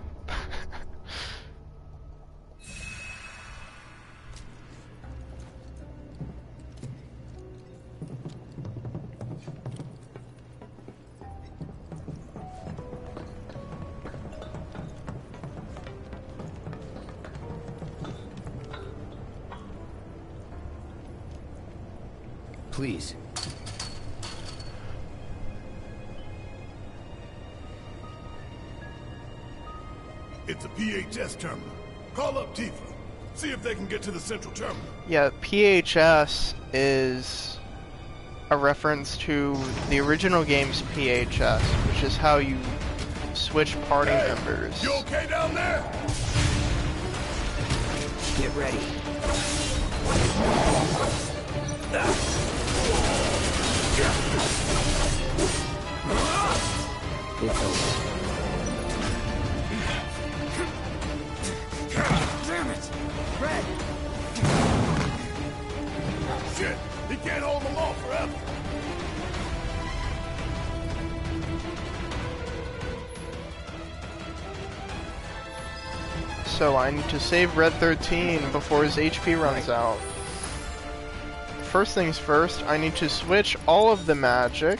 Please. It's a PHS terminal. Call up Tifa. See if they can get to the central terminal. Yeah, PHS is a reference to the original game's PHS, which is how you switch party members. You okay down there? Get ready. It's over. Damn it! Red! Shit! He can't hold them off forever! So I need to save Red XIII before his HP runs out. First things first, I need to switch all of the magic.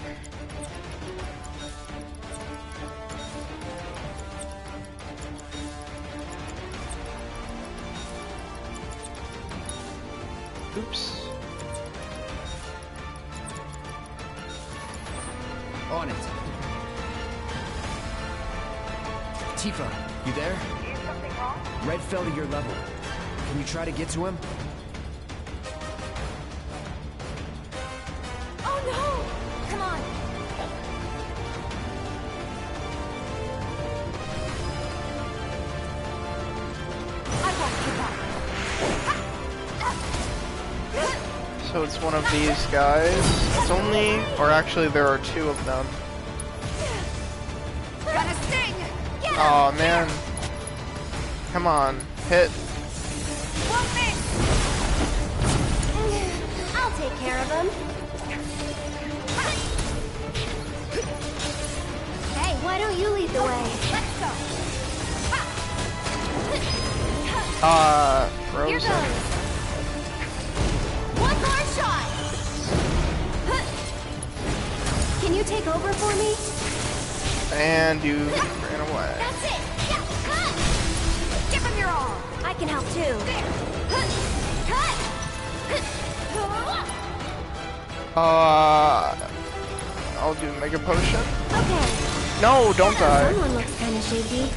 Oops. On it. Tifa, you there? Is something wrong? Red fell to your level. Can you try to get to him? Oh no! Come on! I won't give up. So it's one of these guys. It's only, or actually there are two of them. Gonna sting! Oh man. Come on, hit. Won't miss! I'll take care of him. Hey, why don't you lead the way? Let's go! Here Frozen. goes. One more shot! Can you take over for me? And you ran away. That's it! Give him your all! I can help too. I'll do Mega Potion. Okay. No, don't die. Someone looks kind of shaky.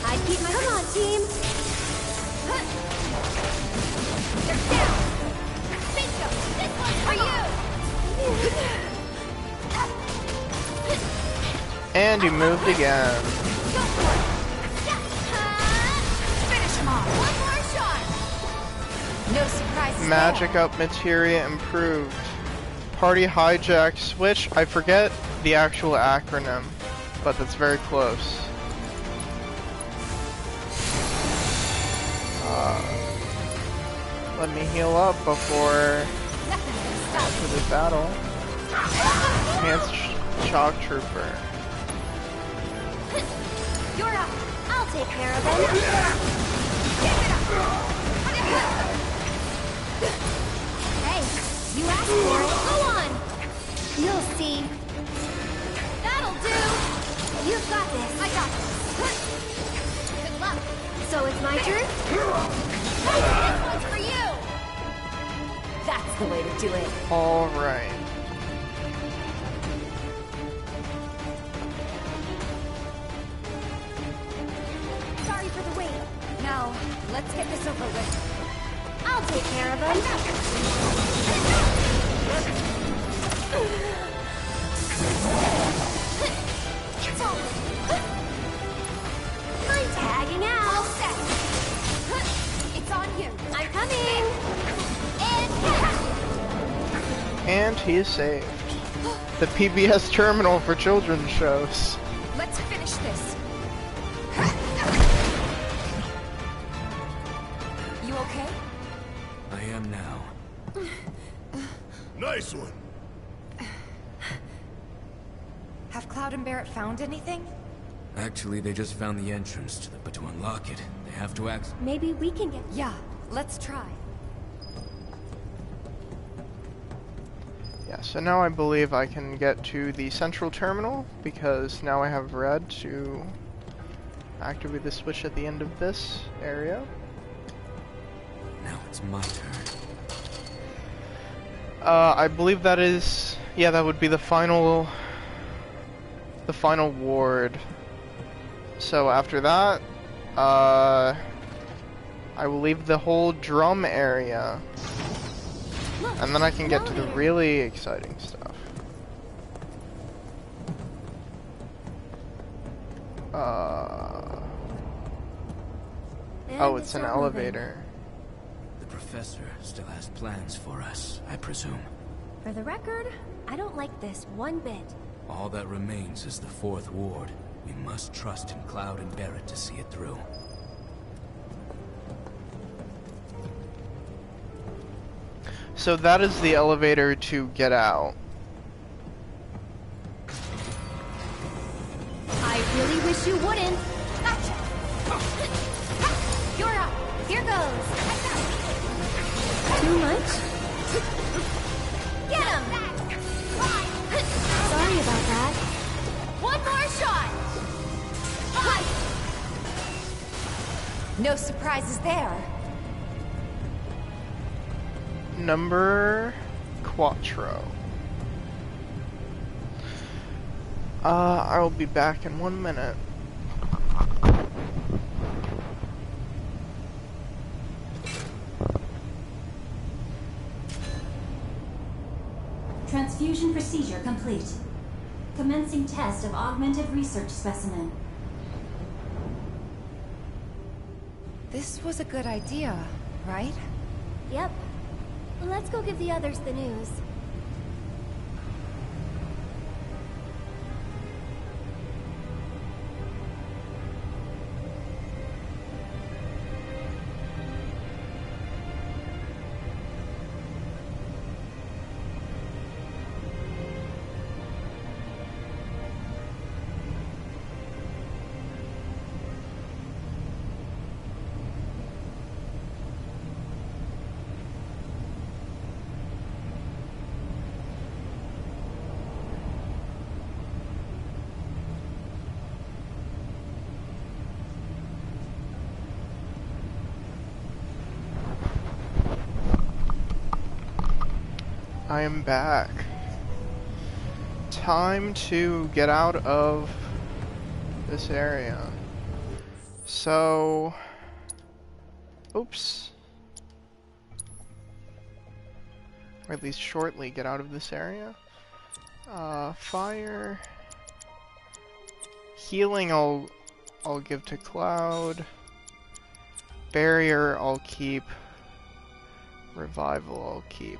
I'd keep my... Come on, team! They're down! Bingo! This one's for you! And you moved again. Go for it! Finish him off! One more shot! No surprises Magic up materia improved. Party hijack switch. I forget the actual acronym, but that's very close. Let me heal up before after the battle. Enhanced shock trooper. You're up. I'll take care of him. Hey, you asked for it. Go on. You'll see. That'll do. You've got this. I got this. Good luck. So it's my turn? Hey, this one's for you. That's the way to do it. All right. Sorry for the wait. Now, let's get this over with. I'll take care of him. I'm tagging out. All set! It's on you! I'm coming. And he is saved. The PBS terminal for children's shows. Let's finish this. You okay? I am now. Nice one. Have Cloud and Barret found anything? Actually, they just found the entrance to but to unlock it, they have to act. Maybe we can get... Yeah, let's try. Yeah, so now I believe I can get to the central terminal, because now I have Red to activate the switch at the end of this area. Now it's my turn. I believe that is... yeah, that would be the final ward. So after that, I will leave the whole drum area. And then I can get to the really exciting stuff. Oh, it's an elevator. The professor still has plans for us, I presume. For the record, I don't like this one bit. All that remains is the fourth ward. We must trust in Cloud and Barret to see it through. So that is the elevator to get out. I really wish you wouldn't. Gotcha. You're up. Here goes. Too much? Get him! Sorry about that. One more shot! No surprises there. Number Quattro. I'll be back in 1 minute. Fusion procedure complete. Commencing test of augmented research specimen. This was a good idea, right? Yep. Let's go give the others the news. I am back. Time to get out of this area. So... Oops. Or at least shortly get out of this area. Fire... Healing I'll give to Cloud. Barrier I'll keep. Revival I'll keep.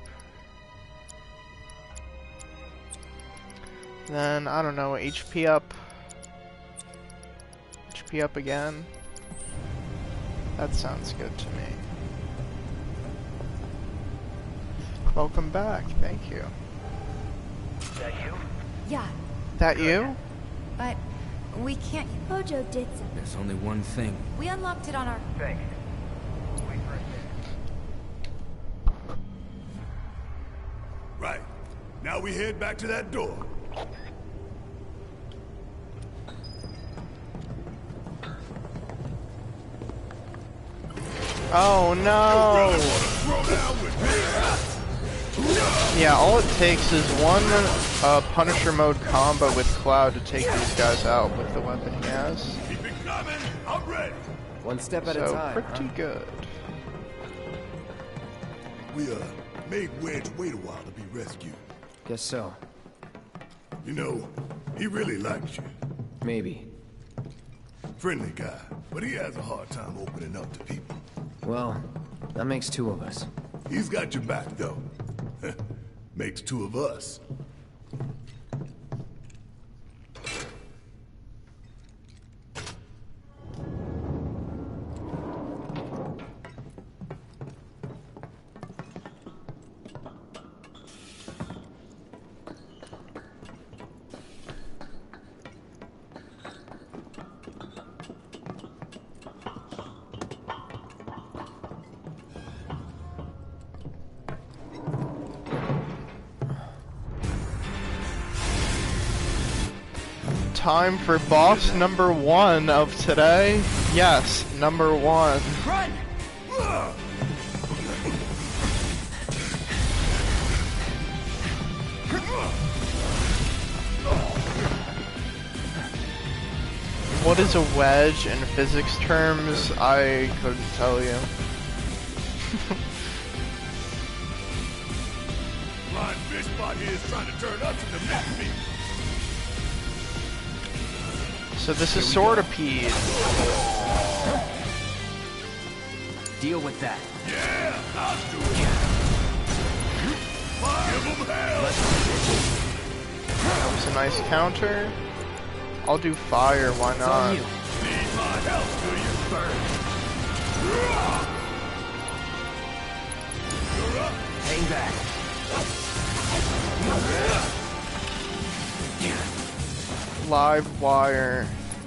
Then, I don't know, HP up. HP up again. That sounds good to me. Welcome back, thank you. That you? Yeah, That you? but we can't... Hojo did something. There's only one thing. We unlocked it on our... Thanks. Wait for a minute. Right. Now we head back to that door. Oh no! Yeah, all it takes is one Punisher mode combo with Cloud to take these guys out with the weapon he has. Keep it coming. I'm ready. One step at a time. So pretty good. We made Wedge wait a while to be rescued. Guess so. You know, he really likes you. Maybe. Friendly guy, but he has a hard time opening up to people. Well, that makes two of us. He's got your back, though. Makes two of us. Time for boss number 1 of today. Yes, number 1. Run! What is a wedge in physics terms? I couldn't tell you. Blind fish spot here is trying to turn us into meth meat. So this is Swordipede. Deal with that. Yeah, I'll do it. Give him hell. That was a nice counter. I'll do fire, why not? Need my help, do you? Burn. You're up. Hang back. Live wire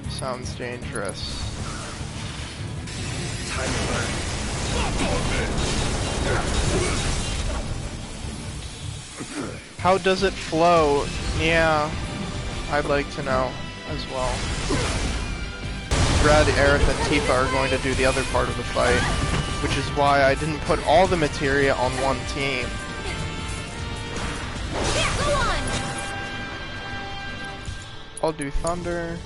sounds dangerous. Time to burn. How does it flow? Yeah, I'd like to know as well. Red, Aerith, and Tifa are going to do the other part of the fight, which is why I didn't put all the materia on one team. Yeah, go on! I'll do thunder.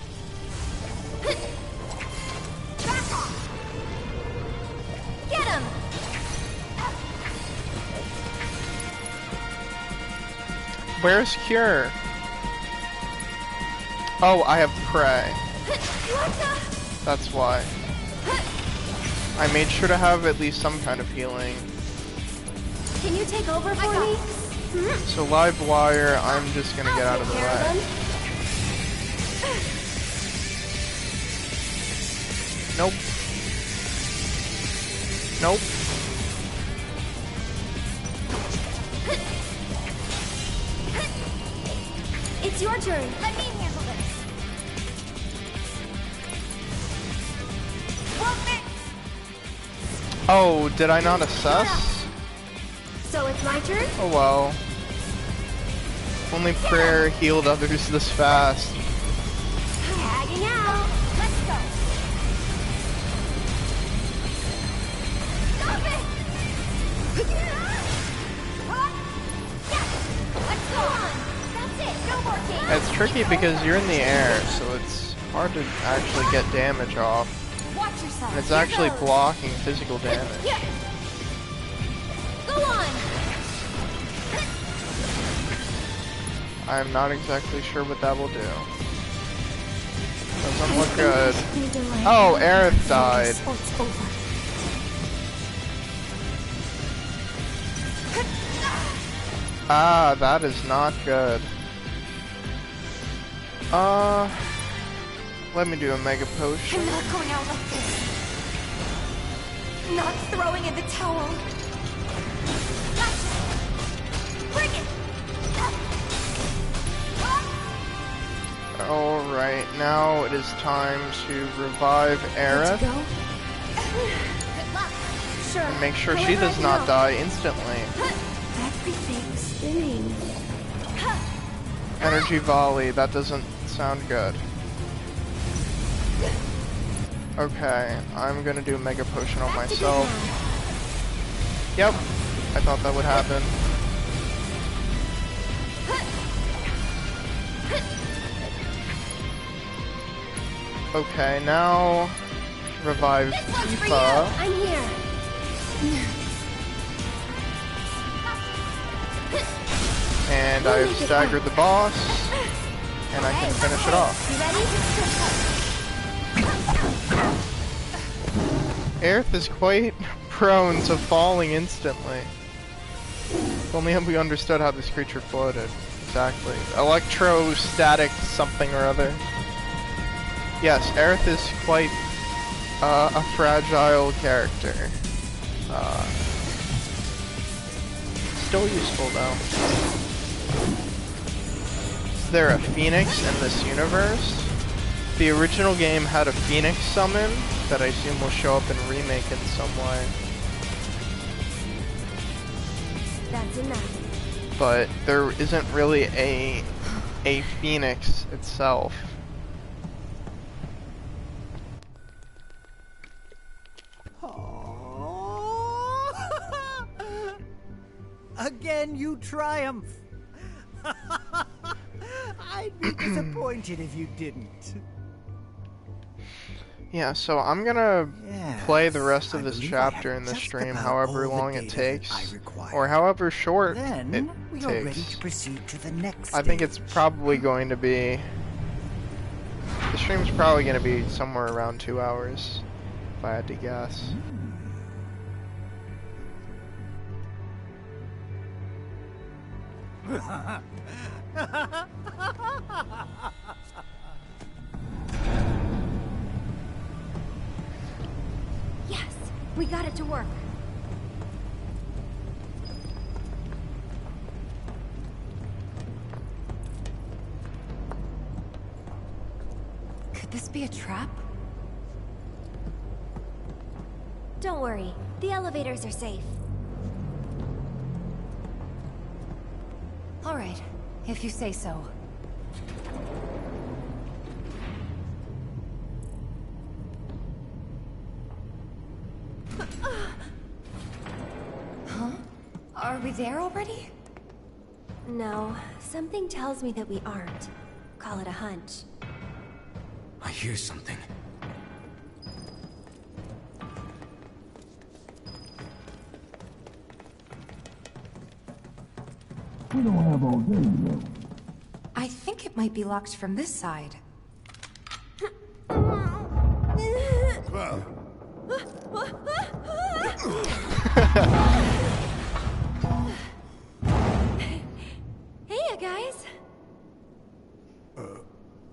Back off! Get him! Where's Cure? Oh, I have Prey. That's why. I made sure to have at least some kind of healing. Can you take over for me? So live wire, I'm just gonna get out of the way. Nope. Nope. It's your turn. Let me handle this. Oh, did I not assess? So it's my turn? Oh well. Only prayer healed others this fast. Tagging out. Let's go. Stop it! Let's go on. That's it. No more games. It's tricky because you're in the air, so it's hard to actually get damage off. Watch yourself. And it's actually blocking physical damage. Go on. I'm not exactly sure what that will do. Doesn't look good. Oh, Aerith died. Ah, that is not good. Let me do a mega potion. I'm not going out like this. Not throwing in the towel. Bring it. Alright, now it is time to revive Aerith. And make sure she does not die instantly. Everything's spinning. Energy volley, that doesn't sound good. Okay, I'm gonna do a mega potion on myself. Yep, I thought that would happen. Okay, now revive Tifa. I'm here. And I've staggered the boss, and I can finish it off. Aerith is quite prone to falling instantly. If only we understood how this creature floated. Exactly. Electrostatic something or other. Yes, Aerith is quite a fragile character. Still useful though. Is there a phoenix in this universe? The original game had a phoenix summon that I assume will show up in Remake in some way. That's enough. But there isn't really a phoenix itself. Again, you triumph. I'd be disappointed if you didn't. Yeah, so I'm gonna play the rest of this chapter in this stream, however long it takes, or however short it takes. I think it's probably going to be... The stream's probably going to be somewhere around 2 hours, if I had to guess. Yes, we got it to work. Could this be a trap? Don't worry, the elevators are safe. All right, if you say so. Huh? Are we there already? No, something tells me that we aren't. Call it a hunch. I hear something. We don't have all day, you know. I think it might be locked from this side. Wow. Hey, you guys.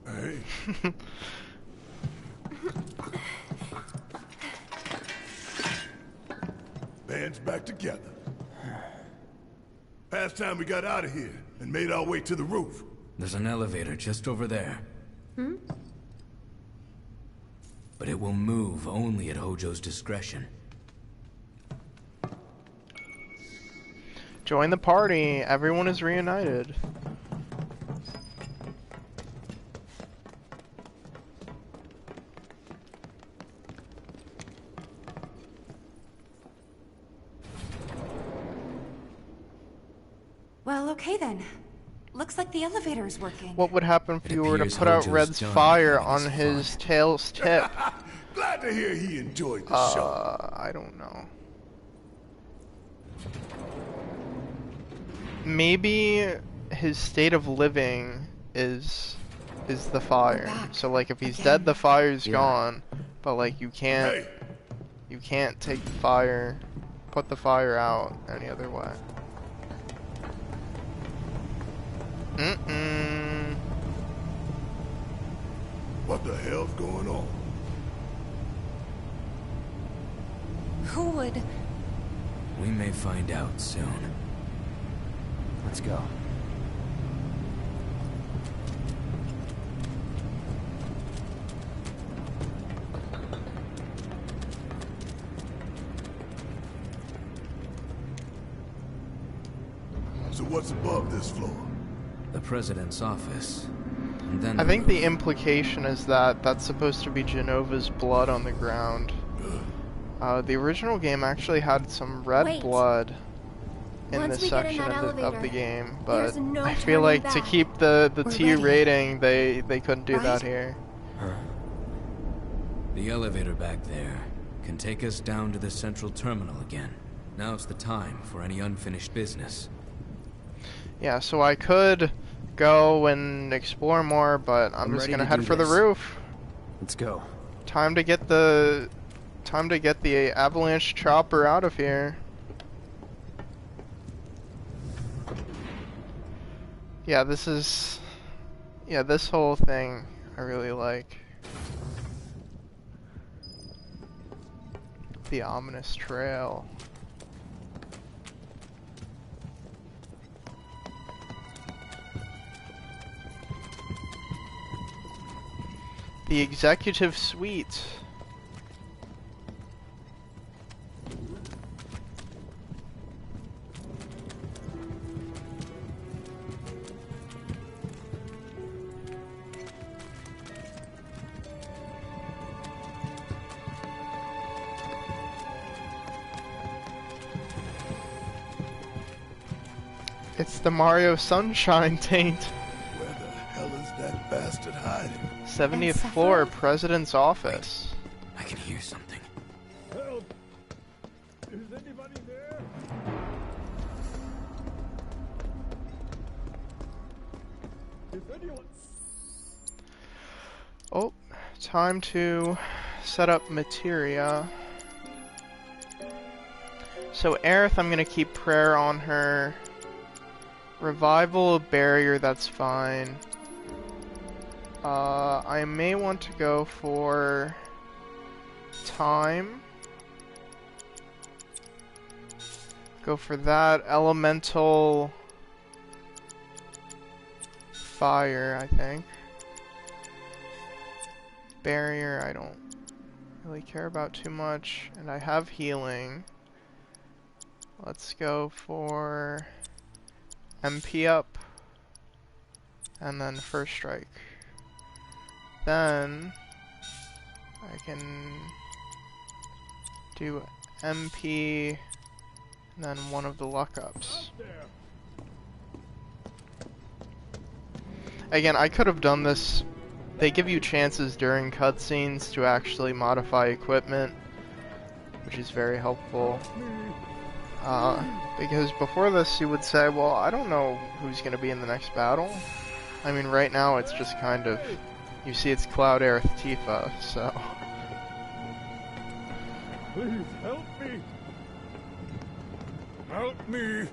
Hey. Band's back together. Past time we got out of here and made our way to the roof. There's an elevator just over there. Hmm? But it will move only at Hojo's discretion. Join the party. Everyone is reunited. Well, okay then. Looks like the elevator is working. What would happen if you were to put out Red's fire on his tail's tip? Glad to hear he enjoyed the show. I don't know. Maybe his state of living is the fire. So like if he's dead, the fire's gone. But like you can't take the fire, put the fire out any other way. What the hell's going on? Who would? We may find out soon. Let's go. So what's above this floor? The president's office. And then I think the implication is that that's supposed to be Genova's blood on the ground. The original game actually had some red blood in this section of the game, but I feel like to keep the T rating, they couldn't do that here. The elevator back there can take us down to the central terminal again. Now's the time for any unfinished business. Yeah, so I could go and explore more, but I'm just gonna head for the roof. Let's go. Time to get the avalanche chopper out of here. Yeah, this whole thing I really like. The ominous trail. The executive suite. It's the Mario Sunshine taint. Where the hell is that bastard hiding? 70th floor, President's office. I can hear something. Help! Is anybody there? Is anyone? Oh, time to set up materia. So Aerith, I'm gonna keep prayer on her. Revival barrier, that's fine. I may want to go for time. Go for that. Elemental fire, I think. Barrier, I don't really care about too much. And I have healing. Let's go for MP up. And then first strike. Then I can do MP and then one of the luck ups. Again, I could have done this. They give you chances during cutscenes to actually modify equipment, which is very helpful. Because before this you would say, well, I don't know who's going to be in the next battle. I mean, right now it's just kind of, you see it's Cloud, Aerith, Tifa, so... Please help me! Help me!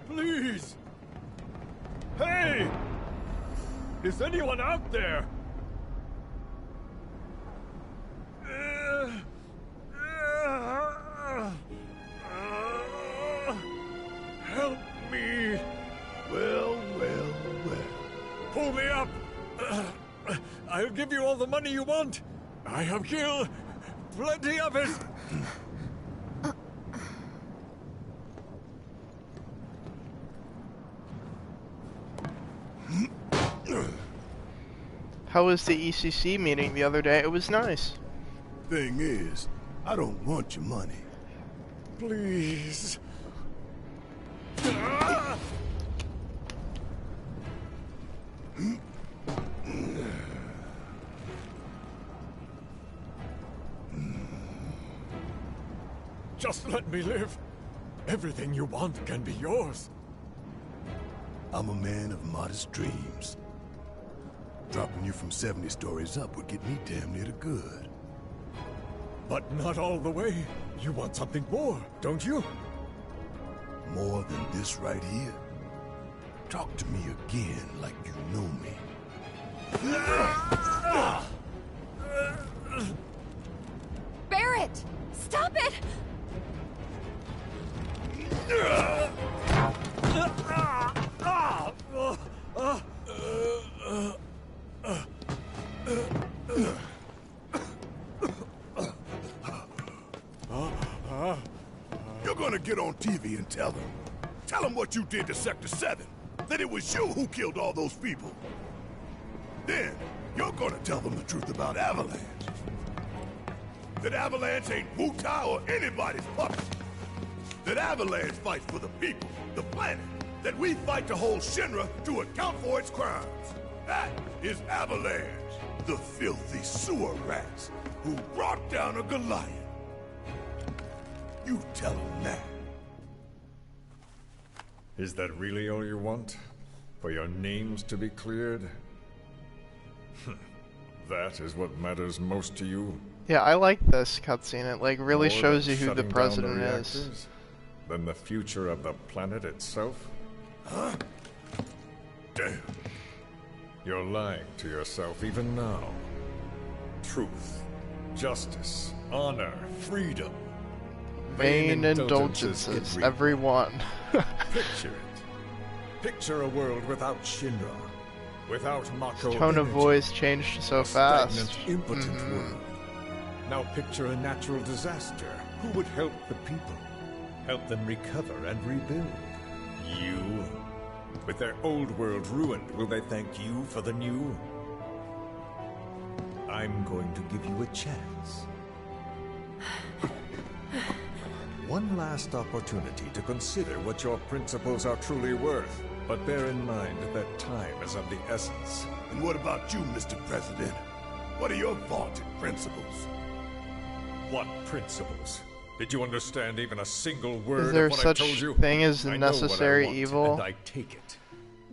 Please! Hey! Is anyone out there? Help me! Well. Pull me up! I'll give you all the money you want! I have killed plenty of it! How was the ECC meeting the other day? It was nice. Thing is, I don't want your money. Please. Just let me live. Everything you want can be yours. I'm a man of modest dreams. Dropping you from 70 stories up would get me damn near to good. But not all the way. You want something more, don't you? More than this right here? Talk to me again like you know me. Barret! Stop it! You're gonna get on TV and tell them. Tell them what you did to Sector 7. That it was you who killed all those people. Then, you're gonna tell them the truth about Avalanche. That Avalanche ain't Wutai or anybody's puppet. That Avalanche fights for the people, the planet. That we fight to hold Shinra to account for its crimes. That is Avalanche, the filthy sewer rats who brought down a Goliath. You tell them that. Is that really all you want? For your names to be cleared? That is what matters most to you? Yeah, I like this cutscene. It like really More shows than you who the shutting down president is. reactors? Than the future of the planet itself? Huh? Damn. You're lying to yourself even now. Truth, justice, honor, freedom. Vain indulgences, everyone. Picture it. Picture a world without Shinra. Without Mako His tone of energy. voice changed so A fast. stagnant, impotent world. Now picture a natural disaster. Who would help the people? Help them recover and rebuild? You? With their old world ruined, will they thank you for the new? I'm going to give you a chance. One last opportunity to consider what your principles are truly worth. But bear in mind that time is of the essence. And what about you, Mr. President? What are your vaunted principles? What principles? Did you understand even a single word Is there of what such I told you? thing as I know what I necessary want, evil? And I take it.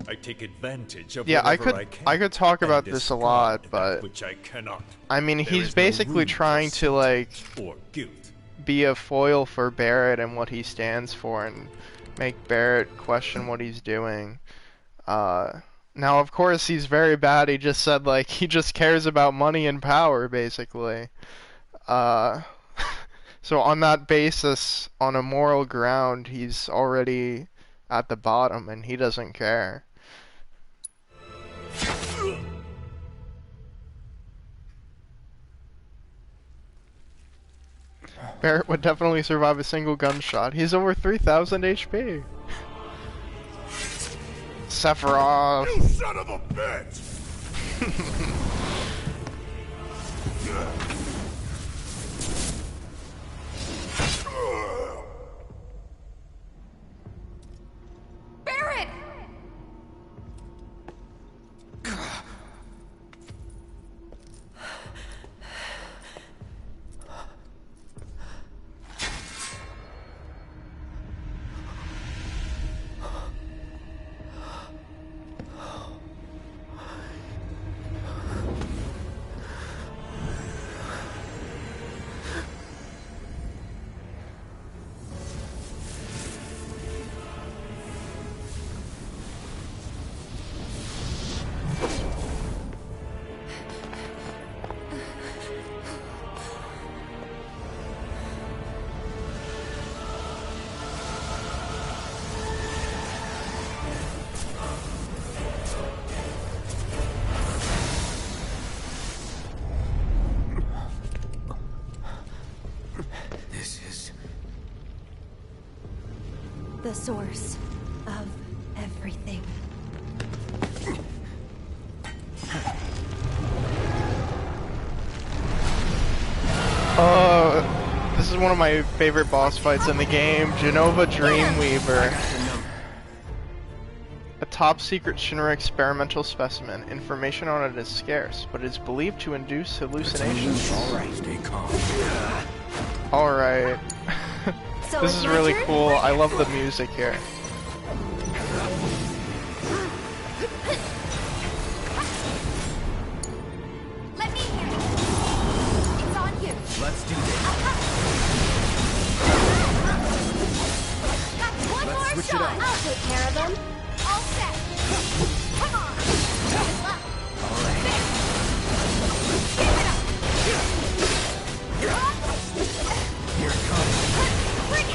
I take advantage of Yeah, whatever I could talk and about this a lot, but which I cannot. I mean, There he's is no basically room trying for to like or guilt. be a foil for Barret and what he stands for, and make Barret question what he's doing. Now, of course, he's very bad. He just said like he just cares about money and power, basically. So on that basis, on a moral ground, he's already at the bottom, and he doesn't care. Barret would definitely survive a single gunshot. He's over 3,000 HP. Sephiroth. You son of a bitch! Barret! the source of everything. This is one of my favorite boss fights in the game, Genova Dreamweaver. A top secret Shinra experimental specimen. Information on it is scarce, but is believed to induce hallucinations. Alright, stay calm. Alright. This is really cool. I love the music here. Let me hear it. It's on you. Let's do this. Got one Let's more switch it shot. up. I'll take care of them. All set. Come on. Good luck. All right. There. Keep it up. Here it comes. Bring it.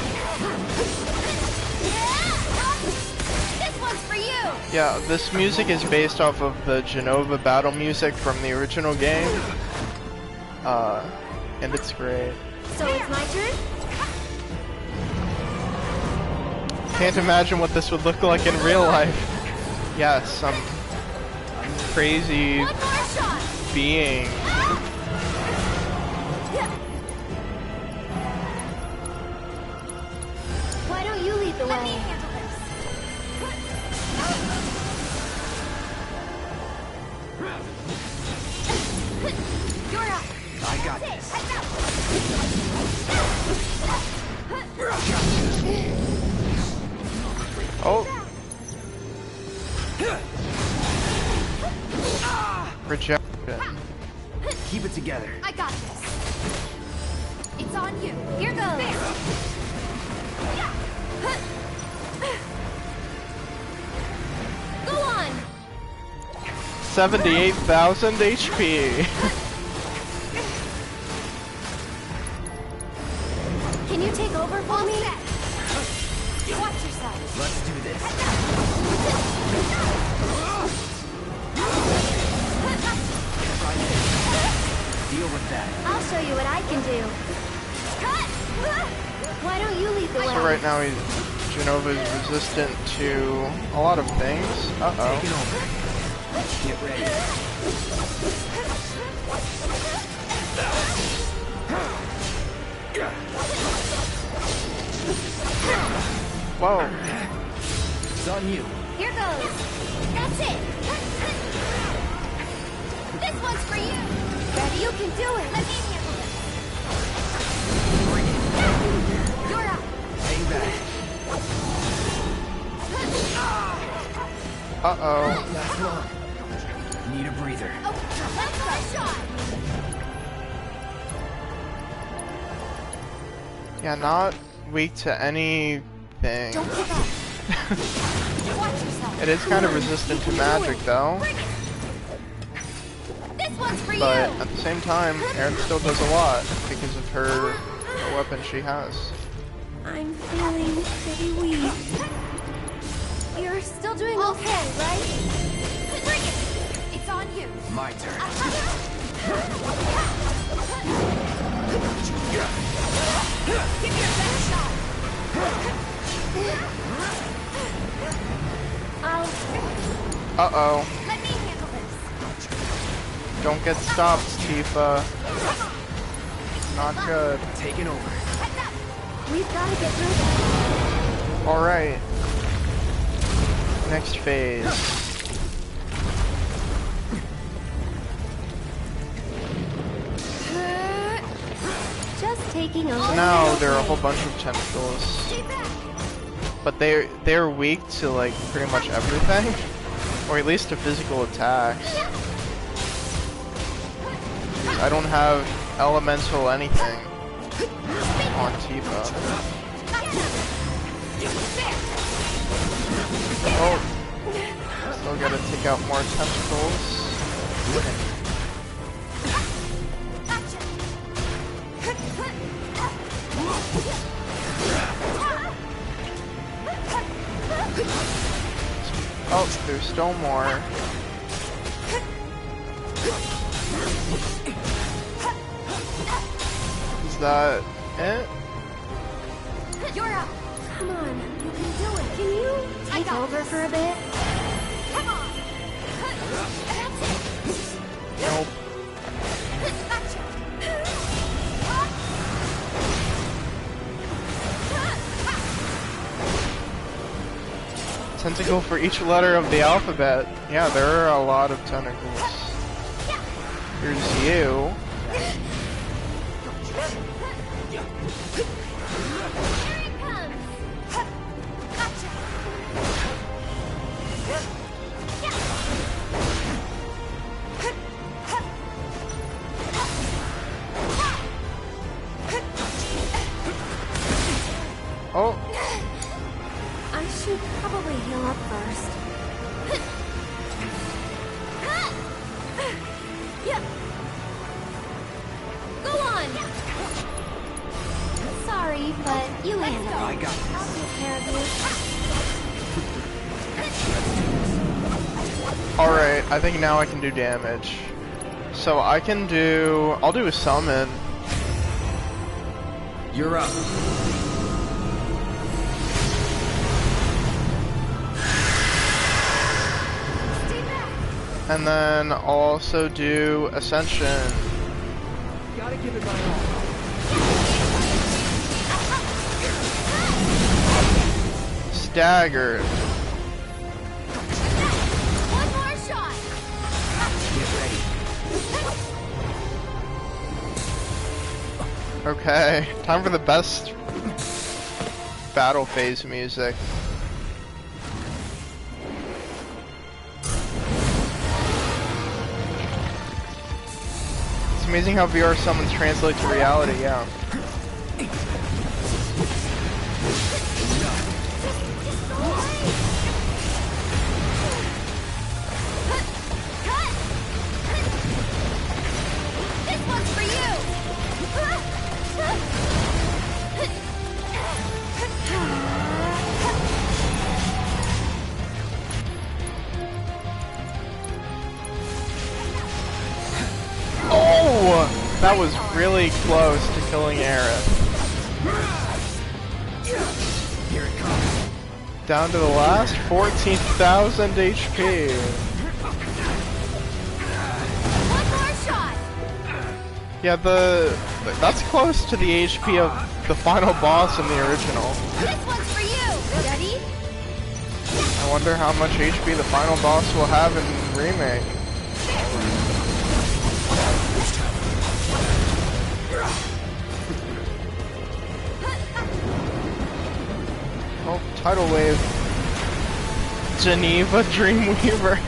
This one's for you. Yeah, this music is based off of the Genova battle music from the original game. And it's great. So it's my turn? Can't imagine what this would look like in real life. Yeah, some crazy One more shot. being. Why don't you lead the Let me way? handle this. You're up. I got this. Heads up. Oh. Rejection. Keep it together. I got this. It's on you. Here goes. There. Go on! 78,000 HP. Can you take over for me? Watch yourself. Let's do this. Deal with that. I'll show you what I can do. Cut. Why don't you lead the way? So right now Genova's resistant to a lot of things. Uh-oh. Take it over. Get ready. Whoa. It's on you. Here goes. That's it. This one's for you. Ready? You can do it. Let me handle this. You're up. Hang back. Uh-oh. Last one. Need a breather. Oh, that's my shot. Yeah, not weak to anything. Don't give up. Watch yourself. It is kind of resistant to magic though. Bring it. This one's for But you. at the same time, Aerith still does a lot because of the weapon she has. I'm feeling pretty weak. You're still doing okay, right? Bring it. It's on you. My turn. Give me your best shot. Uh-oh. Let me handle this. Don't get stopped, Tifa. Not good. Taking over. Heads up. We've got to get through this. Alright. Next phase. Just taking a So now there are a whole bunch of tentacles. Stay back. But they're weak to like pretty much everything. Or at least to physical attacks. I don't have elemental anything on Tifa. Oh, still gotta take out more tentacles. Oh, there's still more. Is that it? You're up. Come on, you can do it. Can you take over for a bit? Come on. That's it. Nope. Gotcha. Tentacle for each letter of the alphabet. Yeah, there are a lot of tentacles. Here's you. Oh. I should probably heal up first. Go on! Sorry, but you handle it. I got this. I'll take care of you. Alright, I think now I can do damage. So I'll do a summon. You're up. And then I'll also do Ascension. Gotta give it my all. Staggered. One more shot! Get ready. Okay, time for the best battle phase music. It's amazing how VR summons translate to reality, yeah. This one's for you! Oh! That was really close to killing Aerith. Here it comes. Down to the last 14,000 HP. One more shot! Yeah, that's close to the HP of the final boss in the original. This one's for you! Ready? I wonder how much HP the final boss will have in Remake. Oh, tidal wave. Geneva Dreamweaver.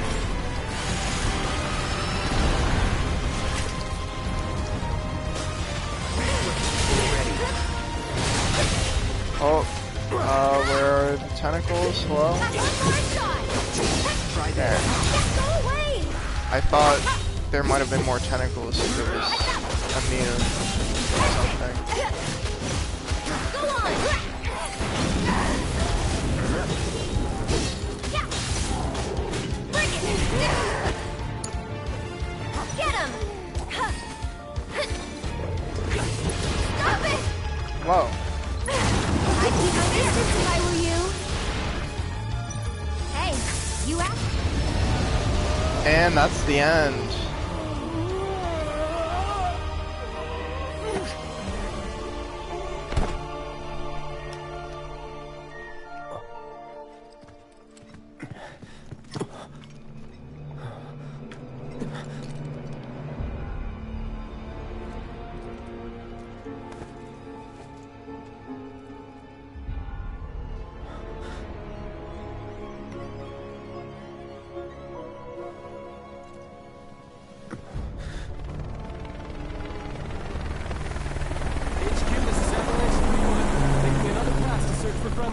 Oh, where are the tentacles? Hello? There. I thought there might have been more tentacles if it was immune or something. Go on! Bring it! Get him! Stop it! Whoa. I'd keep my distance if I were you. Hey, you asked. And that's the end.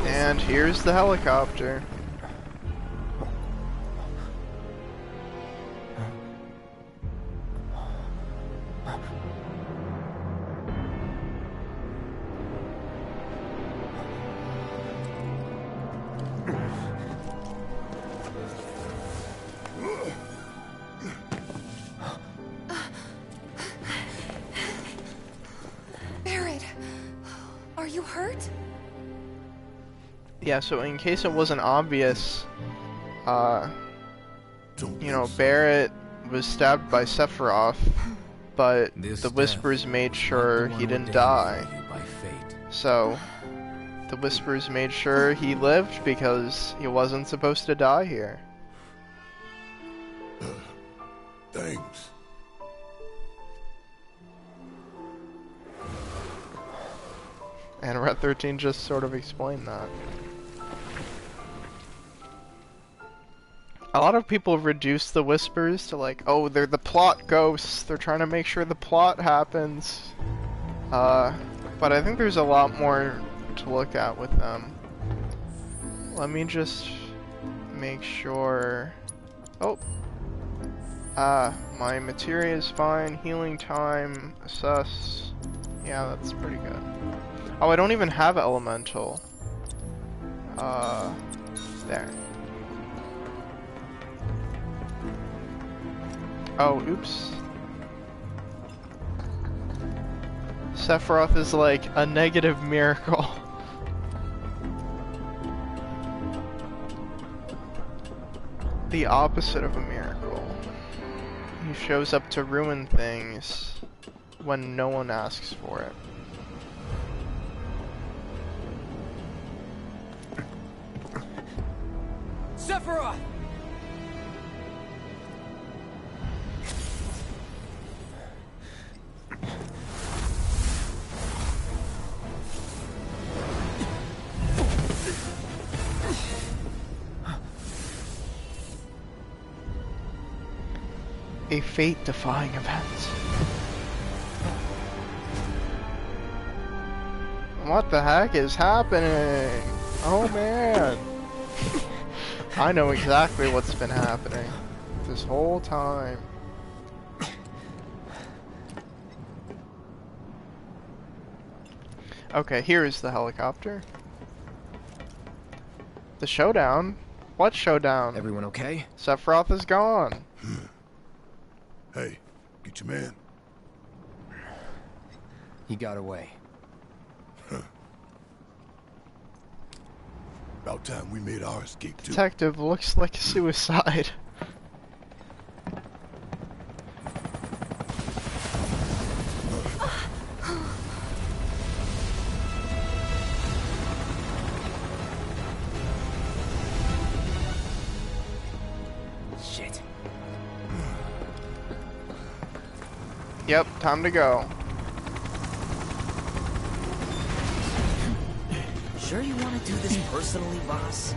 And here's the helicopter. Barret, are you hurt? Yeah, so in case it wasn't obvious, you know, Barret was stabbed by Sephiroth, but the Whispers made sure he didn't die. So, the Whispers made sure he lived because he wasn't supposed to die here. Thanks. And Red XIII just sort of explained that. A lot of people reduce the Whispers to like, oh, they're the plot ghosts, they're trying to make sure the plot happens. But I think there's a lot more to look at with them. Let me just make sure... Oh! My materia is fine, healing time, assess... Yeah, that's pretty good. Oh, I don't even have elemental. There. Oh, oops. Sephiroth is like a negative miracle. The opposite of a miracle. He shows up to ruin things when no one asks for it. Sephiroth! A fate-defying event. What the heck is happening? Oh man! I know exactly what's been happening this whole time. Okay, here is the helicopter. The showdown? What showdown? Everyone okay? Sephiroth is gone. Hey, get your man. He got away. About time we made our escape too. Detective looks like a suicide. Shit. Yep, time to go. Sure you want to do this personally, boss?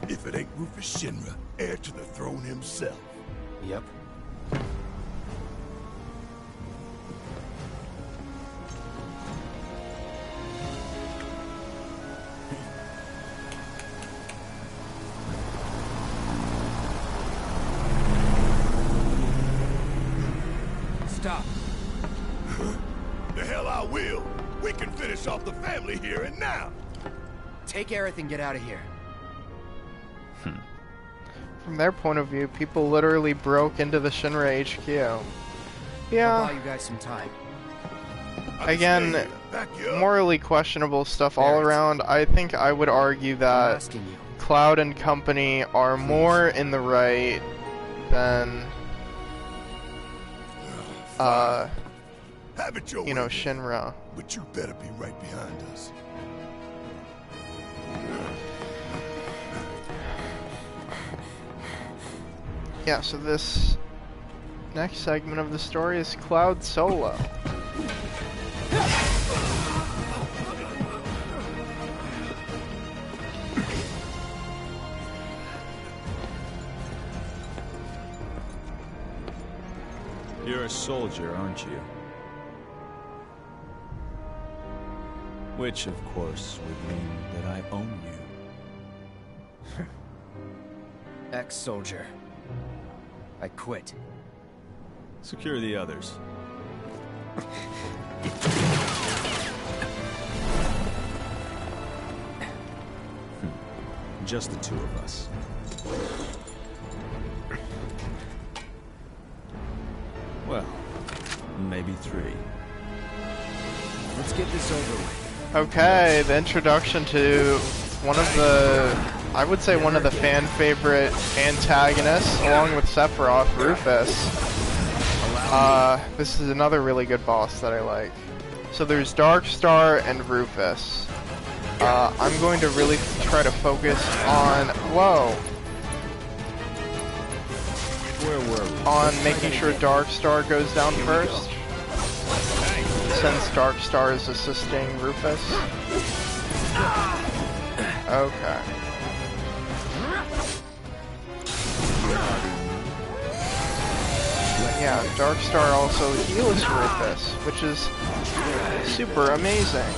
If it ain't Rufus Shinra, heir to the throne himself. Yep. Stop. The hell I will. We can finish off the family here and now. Take Aerith and get out of here. From their point of view, people literally broke into the Shinra HQ. I'll Yeah, buy you guys some time. again, morally questionable stuff all around. I think I would argue I'm that asking you. Cloud and company are more in the right than, Have it your you know, way, Shinra. but you better be right behind us. Yeah, so this next segment of the story is Cloud solo. You're a soldier, aren't you? Which, of course, would mean that I own you. Ex-soldier. I quit. Secure the others. Just the two of us. Well, maybe three. Let's get this over with. Okay, the introduction to one of the, I would say one of the fan favorite antagonists, along with Sephiroth, Rufus. This is another really good boss that I like. So there's Darkstar and Rufus. I'm going to really try to focus on, Where were we? on making sure Darkstar goes down first, since Darkstar is assisting Rufus. Okay. Yeah, Darkstar also heals Rufus, which is super amazing.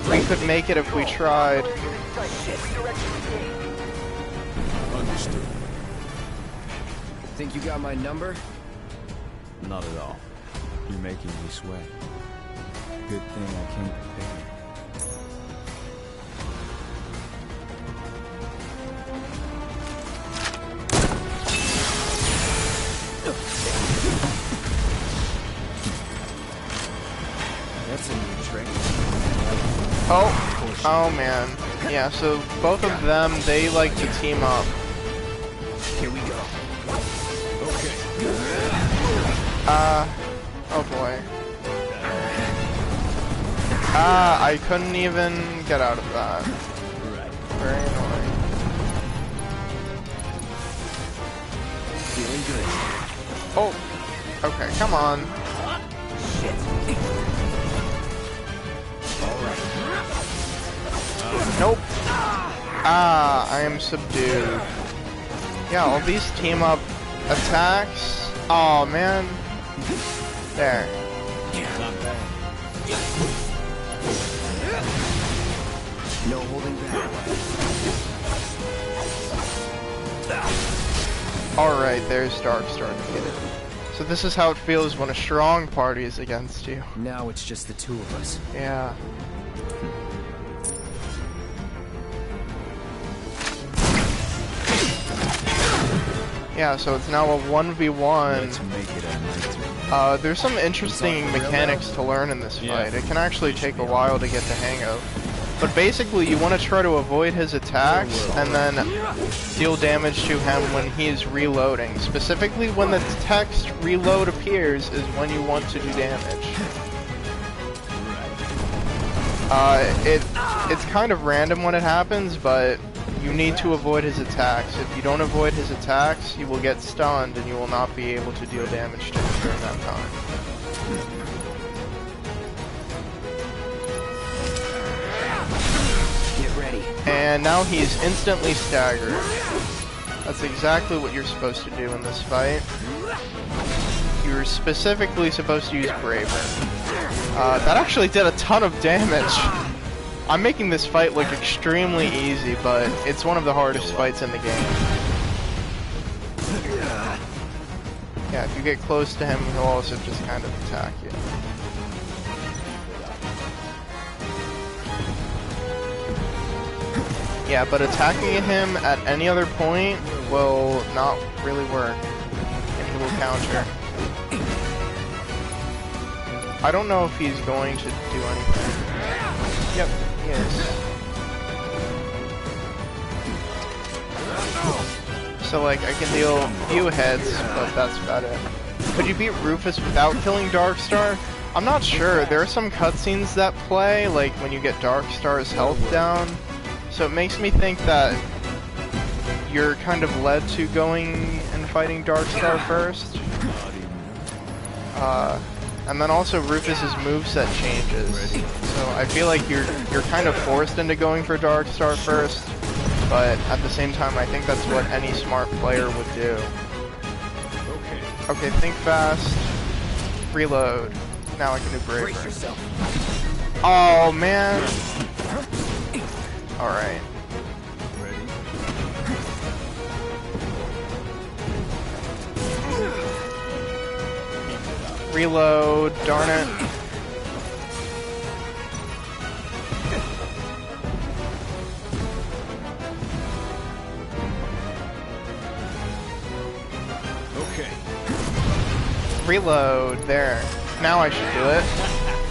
We could make it if we tried. Understood. Think you got my number? Not at all. You're making me sweat. Good thing I came prepared. That's a new trick. Oh man. Yeah, so both of them, they like to team up. Here we go. Okay. Oh boy. I couldn't even get out of that. Very annoying. Feeling good. Oh, okay, come on. Shit. Nope. I am subdued. Yeah, all these team up attacks. Oh man. There. Not bad. No holding back. Alright, there's Darkstar defeated. So this is how it feels when a strong party is against you. Now it's just the two of us. Yeah. Yeah, so it's now a 1v1. Let's make it a night. There's some interesting mechanics to learn in this fight. It can actually take a while to get the hang of. But basically, you want to try to avoid his attacks and then deal damage to him when he's reloading. Specifically, when the text reload appears is when you want to do damage. It's kind of random when it happens, but you need to avoid his attacks. If you don't avoid his attacks, you will get stunned and you will not be able to deal damage to him during that time. Get ready. And now he's instantly staggered. That's exactly what you're supposed to do in this fight. You're specifically supposed to use Braver. That actually did a ton of damage. I'm making this fight look extremely easy, but it's one of the hardest fights in the game. Yeah, if you get close to him, he'll also just kind of attack you. Yeah, but attacking him at any other point will not really work, and he will counter. I don't know if he's going to do anything. Yep, he is. So like, I can deal a few hits, but that's about it. Could you beat Rufus without killing Darkstar? I'm not sure. There are some cutscenes that play, like when you get Darkstar's health down. So it makes me think that you're kind of led to going and fighting Darkstar first. And then also Rufus's moveset changes. So I feel like you're kind of forced into going for Darkstar first, but at the same time I think that's what any smart player would do. Okay, think fast. Reload. Now I can do Braver. Oh man. Alright. Reload, darn it. Okay. Reload, there. Now I should do it.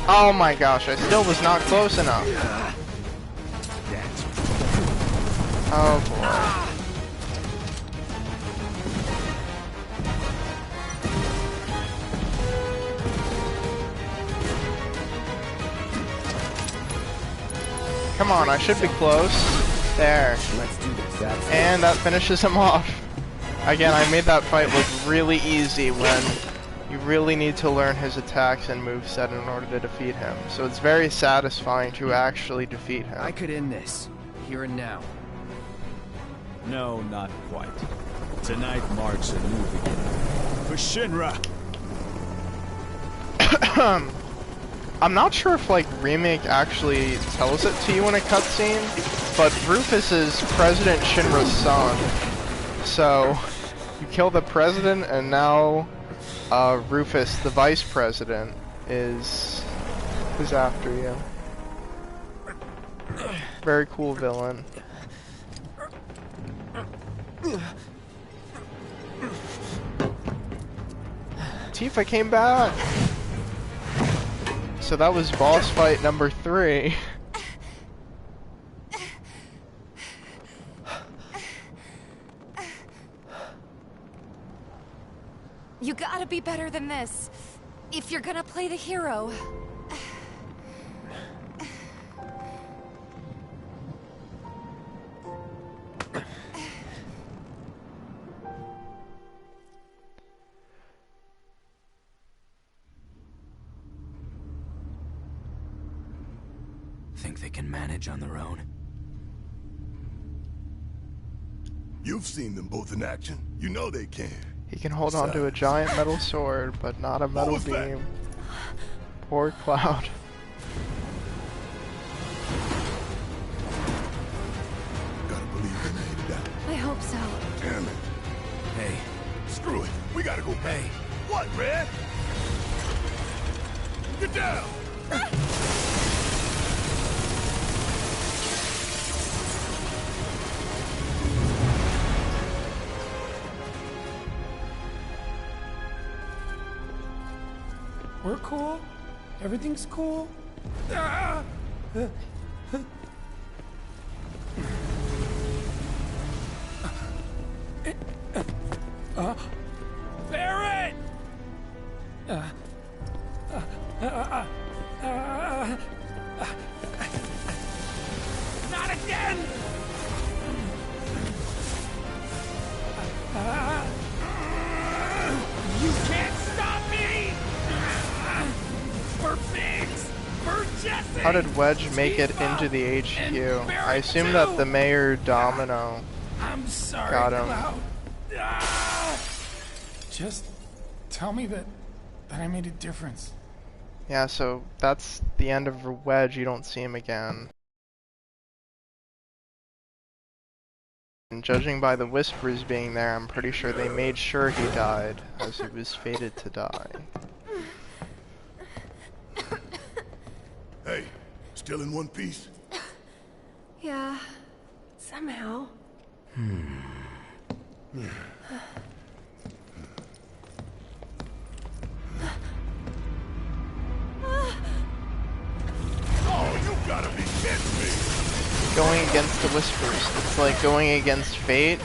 Oh my gosh, I still was not close enough. Oh boy. Come on, I should be close. There. Let's do this. And that finishes him off. Again, I made that fight look really easy when you really need to learn his attacks and moveset in order to defeat him. So it's very satisfying to actually defeat him. I could end this, here and now. No, not quite. Tonight marks a new beginning. For Shinra! I'm not sure if, like, Remake actually tells it to you in a cutscene, but Rufus is President Shinra's son. So, you kill the president, and now, Rufus, the vice president, is after you. Very cool villain. Tifa came back! So that was boss fight number 3. You gotta be better than this, if you're gonna play the hero. Think they can manage on their own? You've seen them both in action. You know they can. He can hold on to a giant metal sword, but not a metal beam. Poor Cloud. Gotta believe they made it out. I hope so. Damn it. Hey. Screw it. We gotta go back. Hey. What, Red? Get down! We're cool. Everything's cool. Ah! Barret! Not again! You can't stop me! For Biggs! For Jesse! How did Wedge make it into the HQ? I assume that the Mayor Domino I'm sorry, got him. Cloud. Ah! Just tell me that I made a difference. Yeah, so that's the end of Wedge. You don't see him again. And judging by the whispers being there, I'm pretty sure they made sure he died, as he was fated to die. Hey, still in one piece? Yeah, somehow. Oh, you gotta be kidding me! Going against the whispers, it's like going against fate.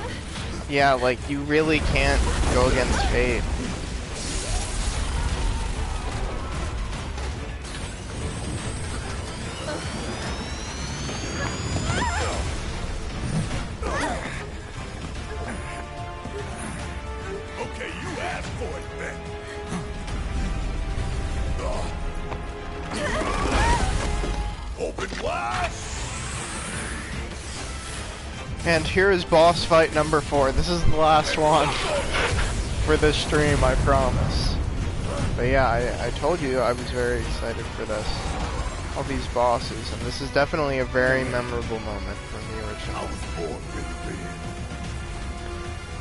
Yeah, like, you really can't go against fate. Okay, you asked for it then. Open wide! And here is boss fight number 4. This is the last one for this stream, I promise. But yeah, I told you I was very excited for this. All these bosses, and this is definitely a very memorable moment from the original.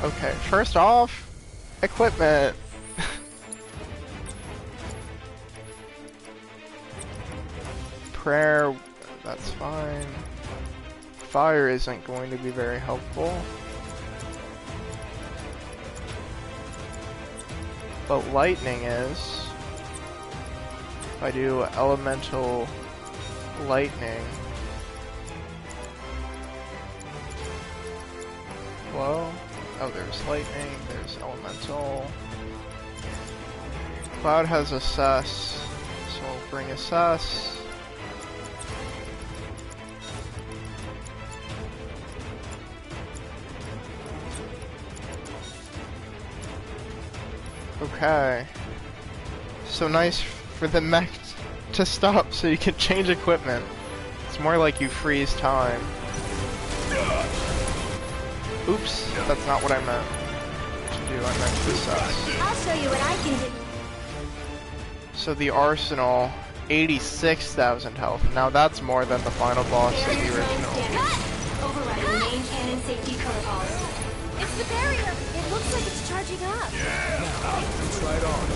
Okay, first off, equipment. prayer, that's fine. Fire isn't going to be very helpful. But lightning is. If I do elemental lightning. Flow. Oh, there's lightning, there's elemental. Cloud has assess, so I'll bring assess. Okay. So nice for the mech to stop so you can change equipment. It's more like you freeze time. Oops, that's not what I meant to do. I meant to assess. I'll show you what I can do. So the arsenal, 86,000 health. Now that's more than the final boss of the original. Overriding main cannon safety protocols. It's the barrier! It looks like it's charging up. It's right on.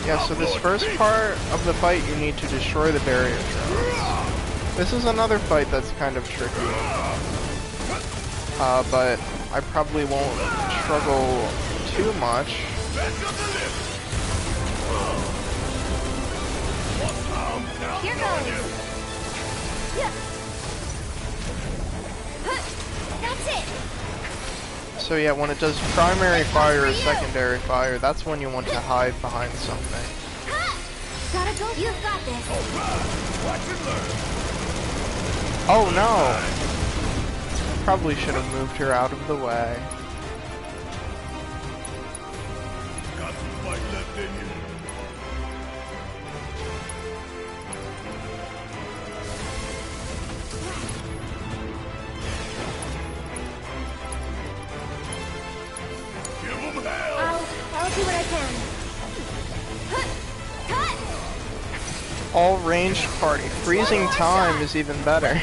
Yeah, so this first part of the fight you need to destroy the barrier drones. This is another fight that's kind of tricky. But I probably won't struggle too much. Here goes. Yeah. That's it. So yeah, when it does primary fire or secondary fire, that's when you want to hide behind something. Gotta go. You've got this. Oh no! Probably should have moved her out of the way. Got some fight left in you. Give 'em hell. I'll do what I can. All ranged party. Freezing time is even better.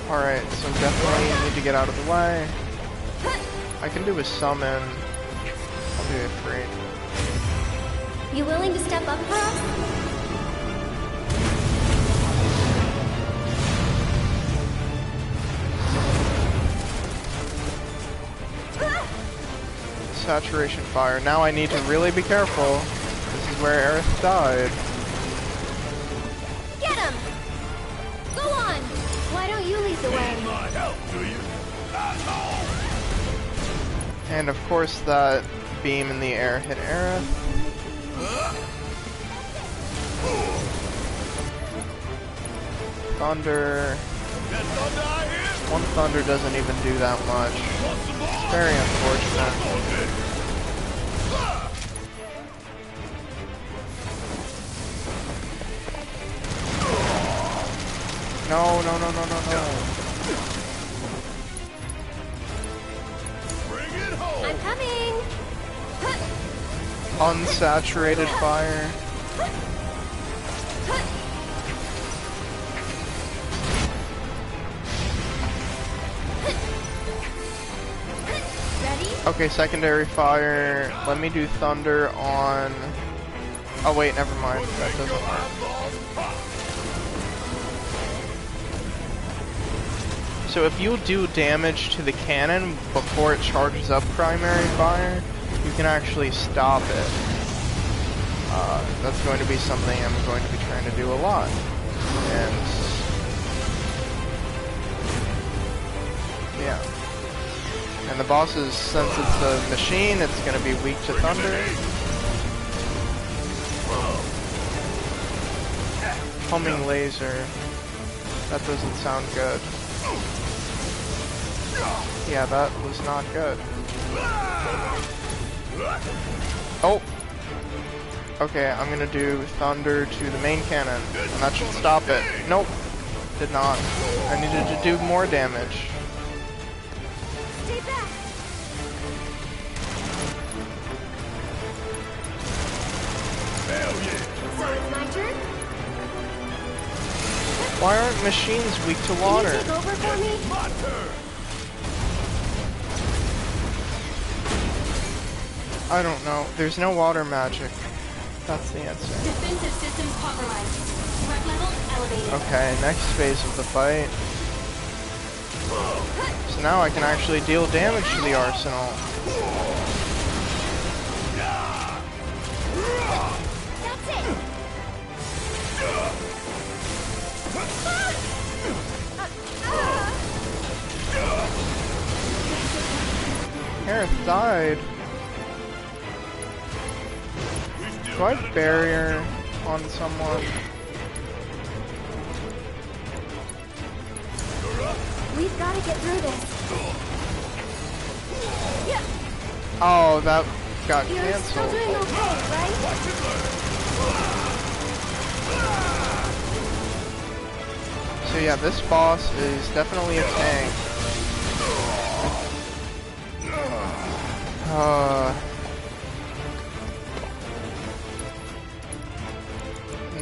Alright, so definitely need to get out of the way. I can do a summon. I'll do it free. You willing to step up for us? Saturation fire. Now I need to really be careful. This is where Aerith died. Get him! Go on! Why don't you lead the way? And of course that beam in the air hit Aerith. Thunder. One thunder doesn't even do that much. It's very unfortunate. No, no, no, no, no, no. I'm coming! Unsaturated fire. Ready? Okay, secondary fire. Let me do thunder on... Oh wait, never mind. That doesn't work. So if you do damage to the cannon before it charges up primary fire, you can actually stop it. That's going to be something I'm going to be trying to do a lot. And yeah. And the bosses, since it's a machine, it's going to be weak to thunder. Humming laser. That doesn't sound good. Yeah, that was not good. Oh! Okay, I'm gonna do thunder to the main cannon, and that should stop it. Nope, did not. I needed to do more damage. Stay back! Hell yeah! So it's my turn? Why aren't machines weak to water? Can you take over for me? My turn! I don't know. There's no water magic. That's the answer. Defensive systems compromised. Threat level elevated. Okay, next phase of the fight. So now I can actually deal damage to the arsenal. That's it. Aerith died. Do I have barrier on someone? We've got to get through this. Yeah. Oh, that got You're canceled. still doing okay, right? So yeah, this boss is definitely a tank.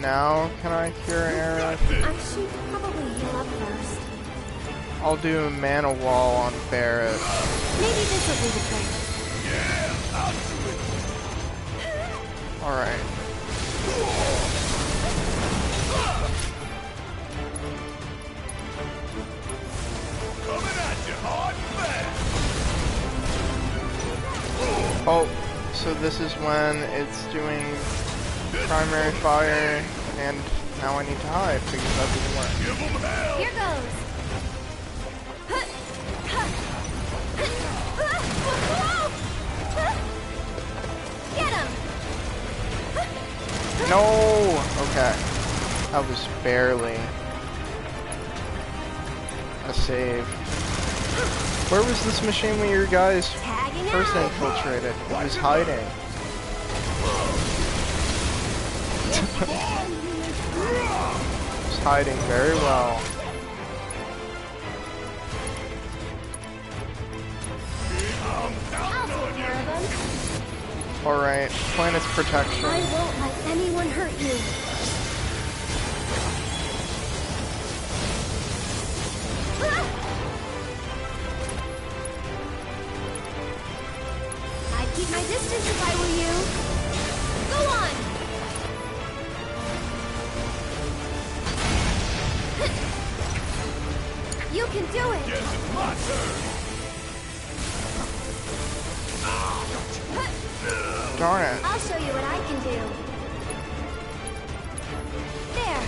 Now can I cure Aerith? I should probably heal up first. I'll do a mana wall on Barret. Maybe this will do the trick. Alright. Oh, so this is when it's doing primary fire, and now I need to hide because that didn't work. Here goes. Get him. No! Okay. That was barely a save. Where was this machine when your guys first infiltrated? It was hiding. It was hiding very well. Alright, planet's protection. I won't let anyone hurt you. I'd keep my distance if I were you. Go on! You can do it! Yes, it's my turn! Darn it. I'll show you what I can do. There.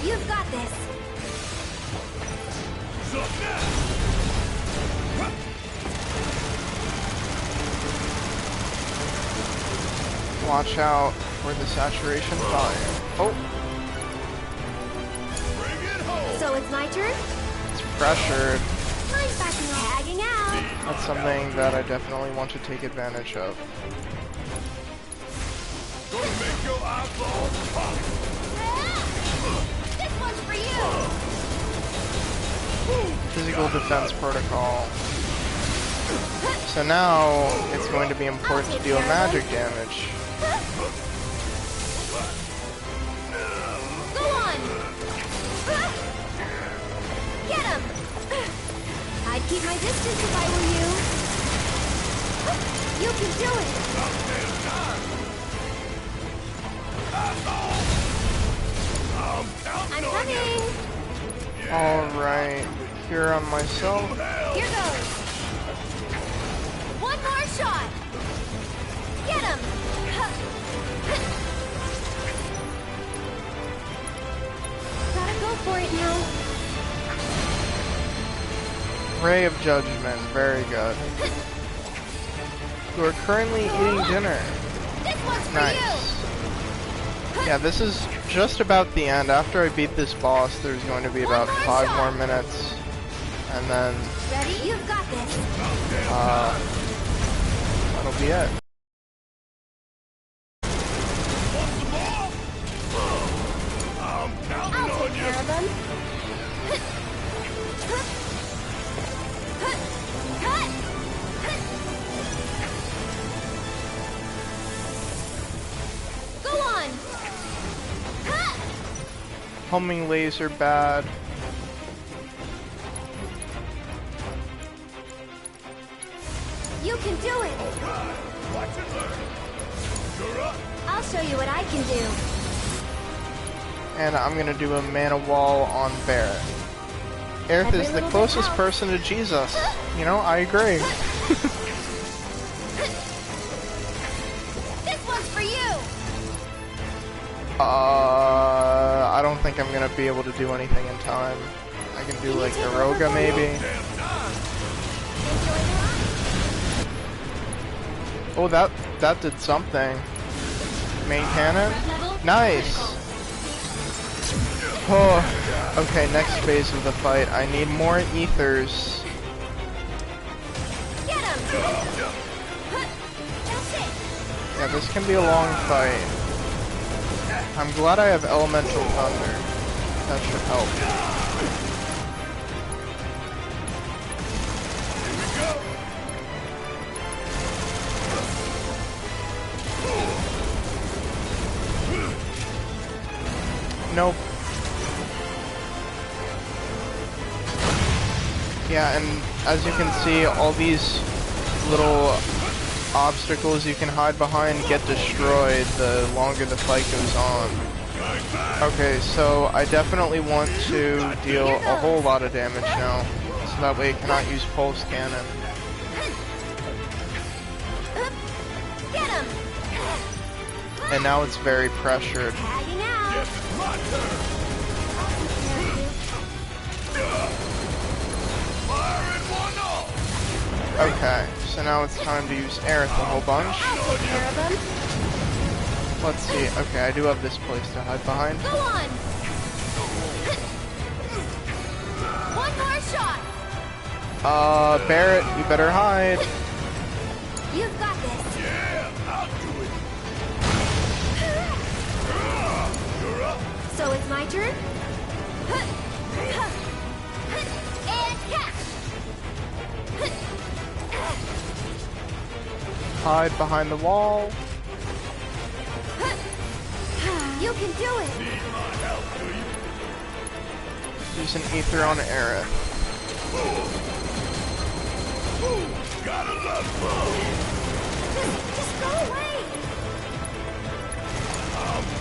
You've got this. Watch out for the saturation fire. Oh, So it's my turn? it's pressured. I'm backing off. Tagging out. That's something that I definitely want to take advantage of. Gonna make your eyeballs pop! This one's for you. Physical defense protocol. So now it's going to be important to deal magic damage. Go on. Get him. I'd keep my distance if I were you. You can do it. I'm coming. Alright, cure on myself. Here goes. One more shot. Get him. Gotta go for it now. Ray of Judgment, very good. You are currently eating dinner. This one's for Nice. Yeah, this is just about the end. After I beat this boss, there's going to be about 5 more minutes. And then, Ready? You've got this. that'll be it. I'll take care of them. Go on. Homing laser bad. You can do it. I'll show you what I can do. And I'm gonna do a mana wall on Barret. Aerith is the closest person to Jesus. You know, I agree. This one's for you. I don't think I'm gonna be able to do anything in time. I can do like Eroga maybe. Oh, that did something. Main cannon? Nice! Oh, okay, next phase of the fight. I need more ethers. Get him. Yeah, this can be a long fight. I'm glad I have Elemental Thunder. That should help. Nope. Yeah, and as you can see, all these little obstacles you can hide behind get destroyed the longer the fight goes on. Okay, so I definitely want to deal a whole lot of damage now, so that way I cannot use Pulse Cannon. Get him. And now it's very pressured. Tagging out. Okay, so now it's time to use Aerith a whole bunch. I'll take care of him. Let's see. Okay, I do have this place to hide behind. Go on. One more shot. Barret, you better hide. You've got this. Yeah, I'll do it. So it's my turn? And catch! Hide behind the wall. You can do it! Use an ether on Aerith. Gotta love Just go away!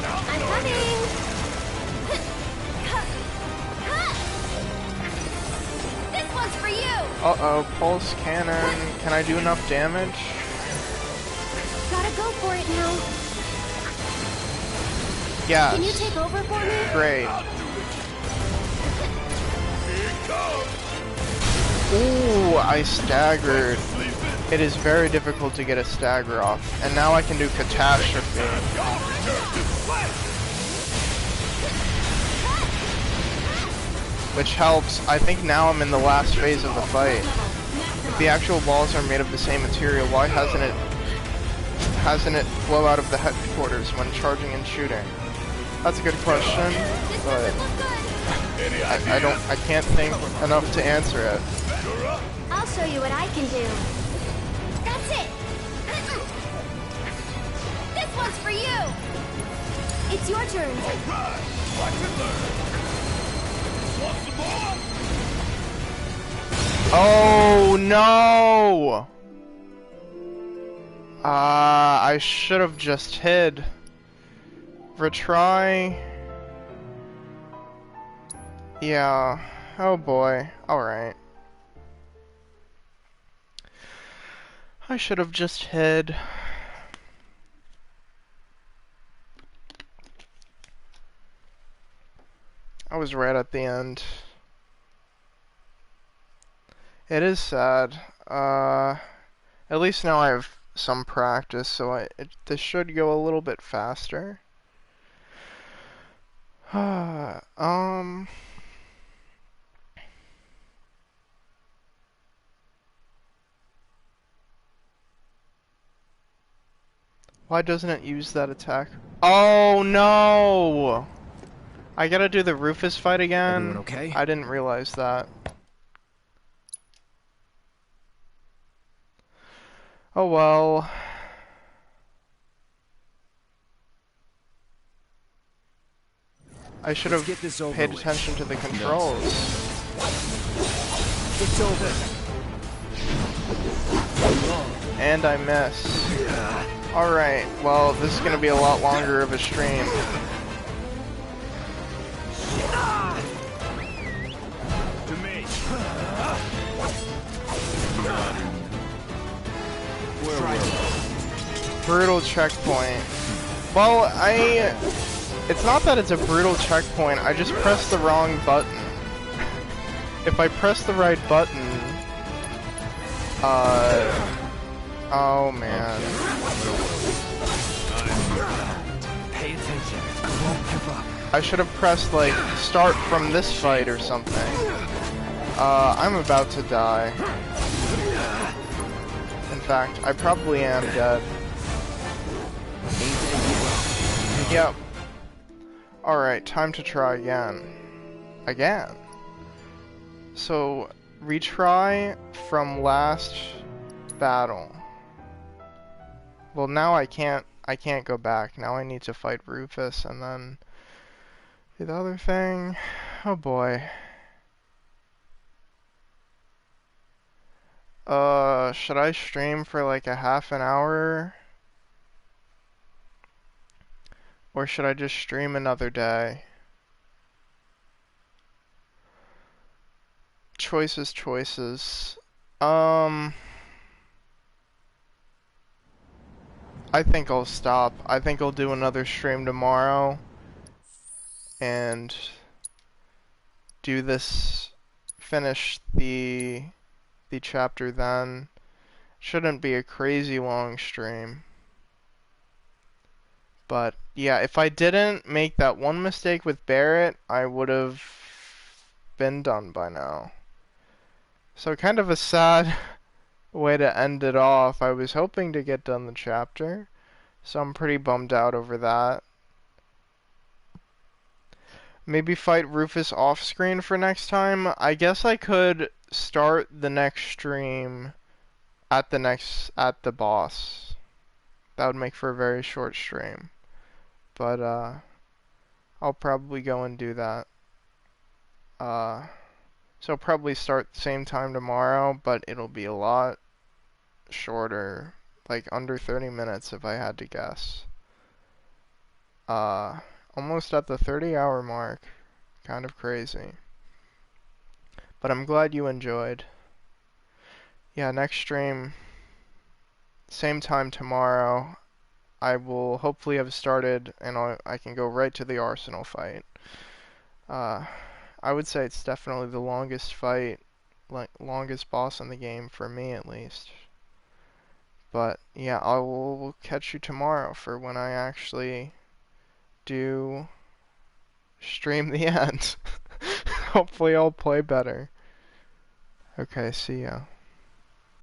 I'm coming! This one's for you! Uh-oh, Pulse Cannon. Can I do enough damage? Gotta go for it now. Yes. Can you take over for me? Great. Ooh, I staggered. It is very difficult to get a stagger off. And now I can do Catastrophe. Which helps. I think now I'm in the last phase of the fight. If the actual walls are made of the same material, why hasn't it flow out of the headquarters when charging and shooting? That's a good question, but I can't think enough to answer it. I'll show you what I can do. That's it! This one's for you! It's your turn. Alright, watch and learn. Want some more? Oh no! I should have just hid. Retry. Yeah. Oh boy. Alright. I should have just hid. I was right at the end. It is sad. At least now I have some practice, so this should go a little bit faster. Why doesn't it use that attack? Oh no! I gotta do the Rufus fight again. Everyone okay? I didn't realize that. Oh well. I should have paid attention to the controls. It's over. And I miss. Alright, well, this is gonna be a lot longer of a stream. To me. Brutal checkpoint. Well, it's not that it's a brutal checkpoint, I just pressed the wrong button. If I press the right button... Oh man. Pay attention. I won't give up. I should have pressed, like, start from this fight or something. I'm about to die. In fact, I probably am dead. Yep. Alright, time to try again. Again. So, retry from last battle. Well, now I can't go back. Now I need to fight Rufus and then the other thing. Oh boy. Should I stream for like a half an hour? Or should I just stream another day? Choices, choices. I think I'll stop. I think I'll do another stream tomorrow. And do this, finish the chapter then. Shouldn't be a crazy long stream. But yeah, if I didn't make that one mistake with Barret, I would have been done by now. So kind of a sad way to end it off. I was hoping to get done the chapter, so I'm pretty bummed out over that. Maybe fight Rufus off screen for next time. I guess I could start the next stream at the boss. That would make for a very short stream. But I'll probably go and do that. So I'll probably start the same time tomorrow, but it'll be a lot shorter, like under 30 minutes if I had to guess. Almost at the 30-hour mark. Kind of crazy. But I'm glad you enjoyed. Yeah, next stream, same time tomorrow. I will hopefully have started and I can go right to the Arsenal fight. I would say it's definitely the longest fight, like longest boss in the game for me at least. But yeah, I will catch you tomorrow for when I actually do stream the end. Hopefully I'll play better. Okay, see ya.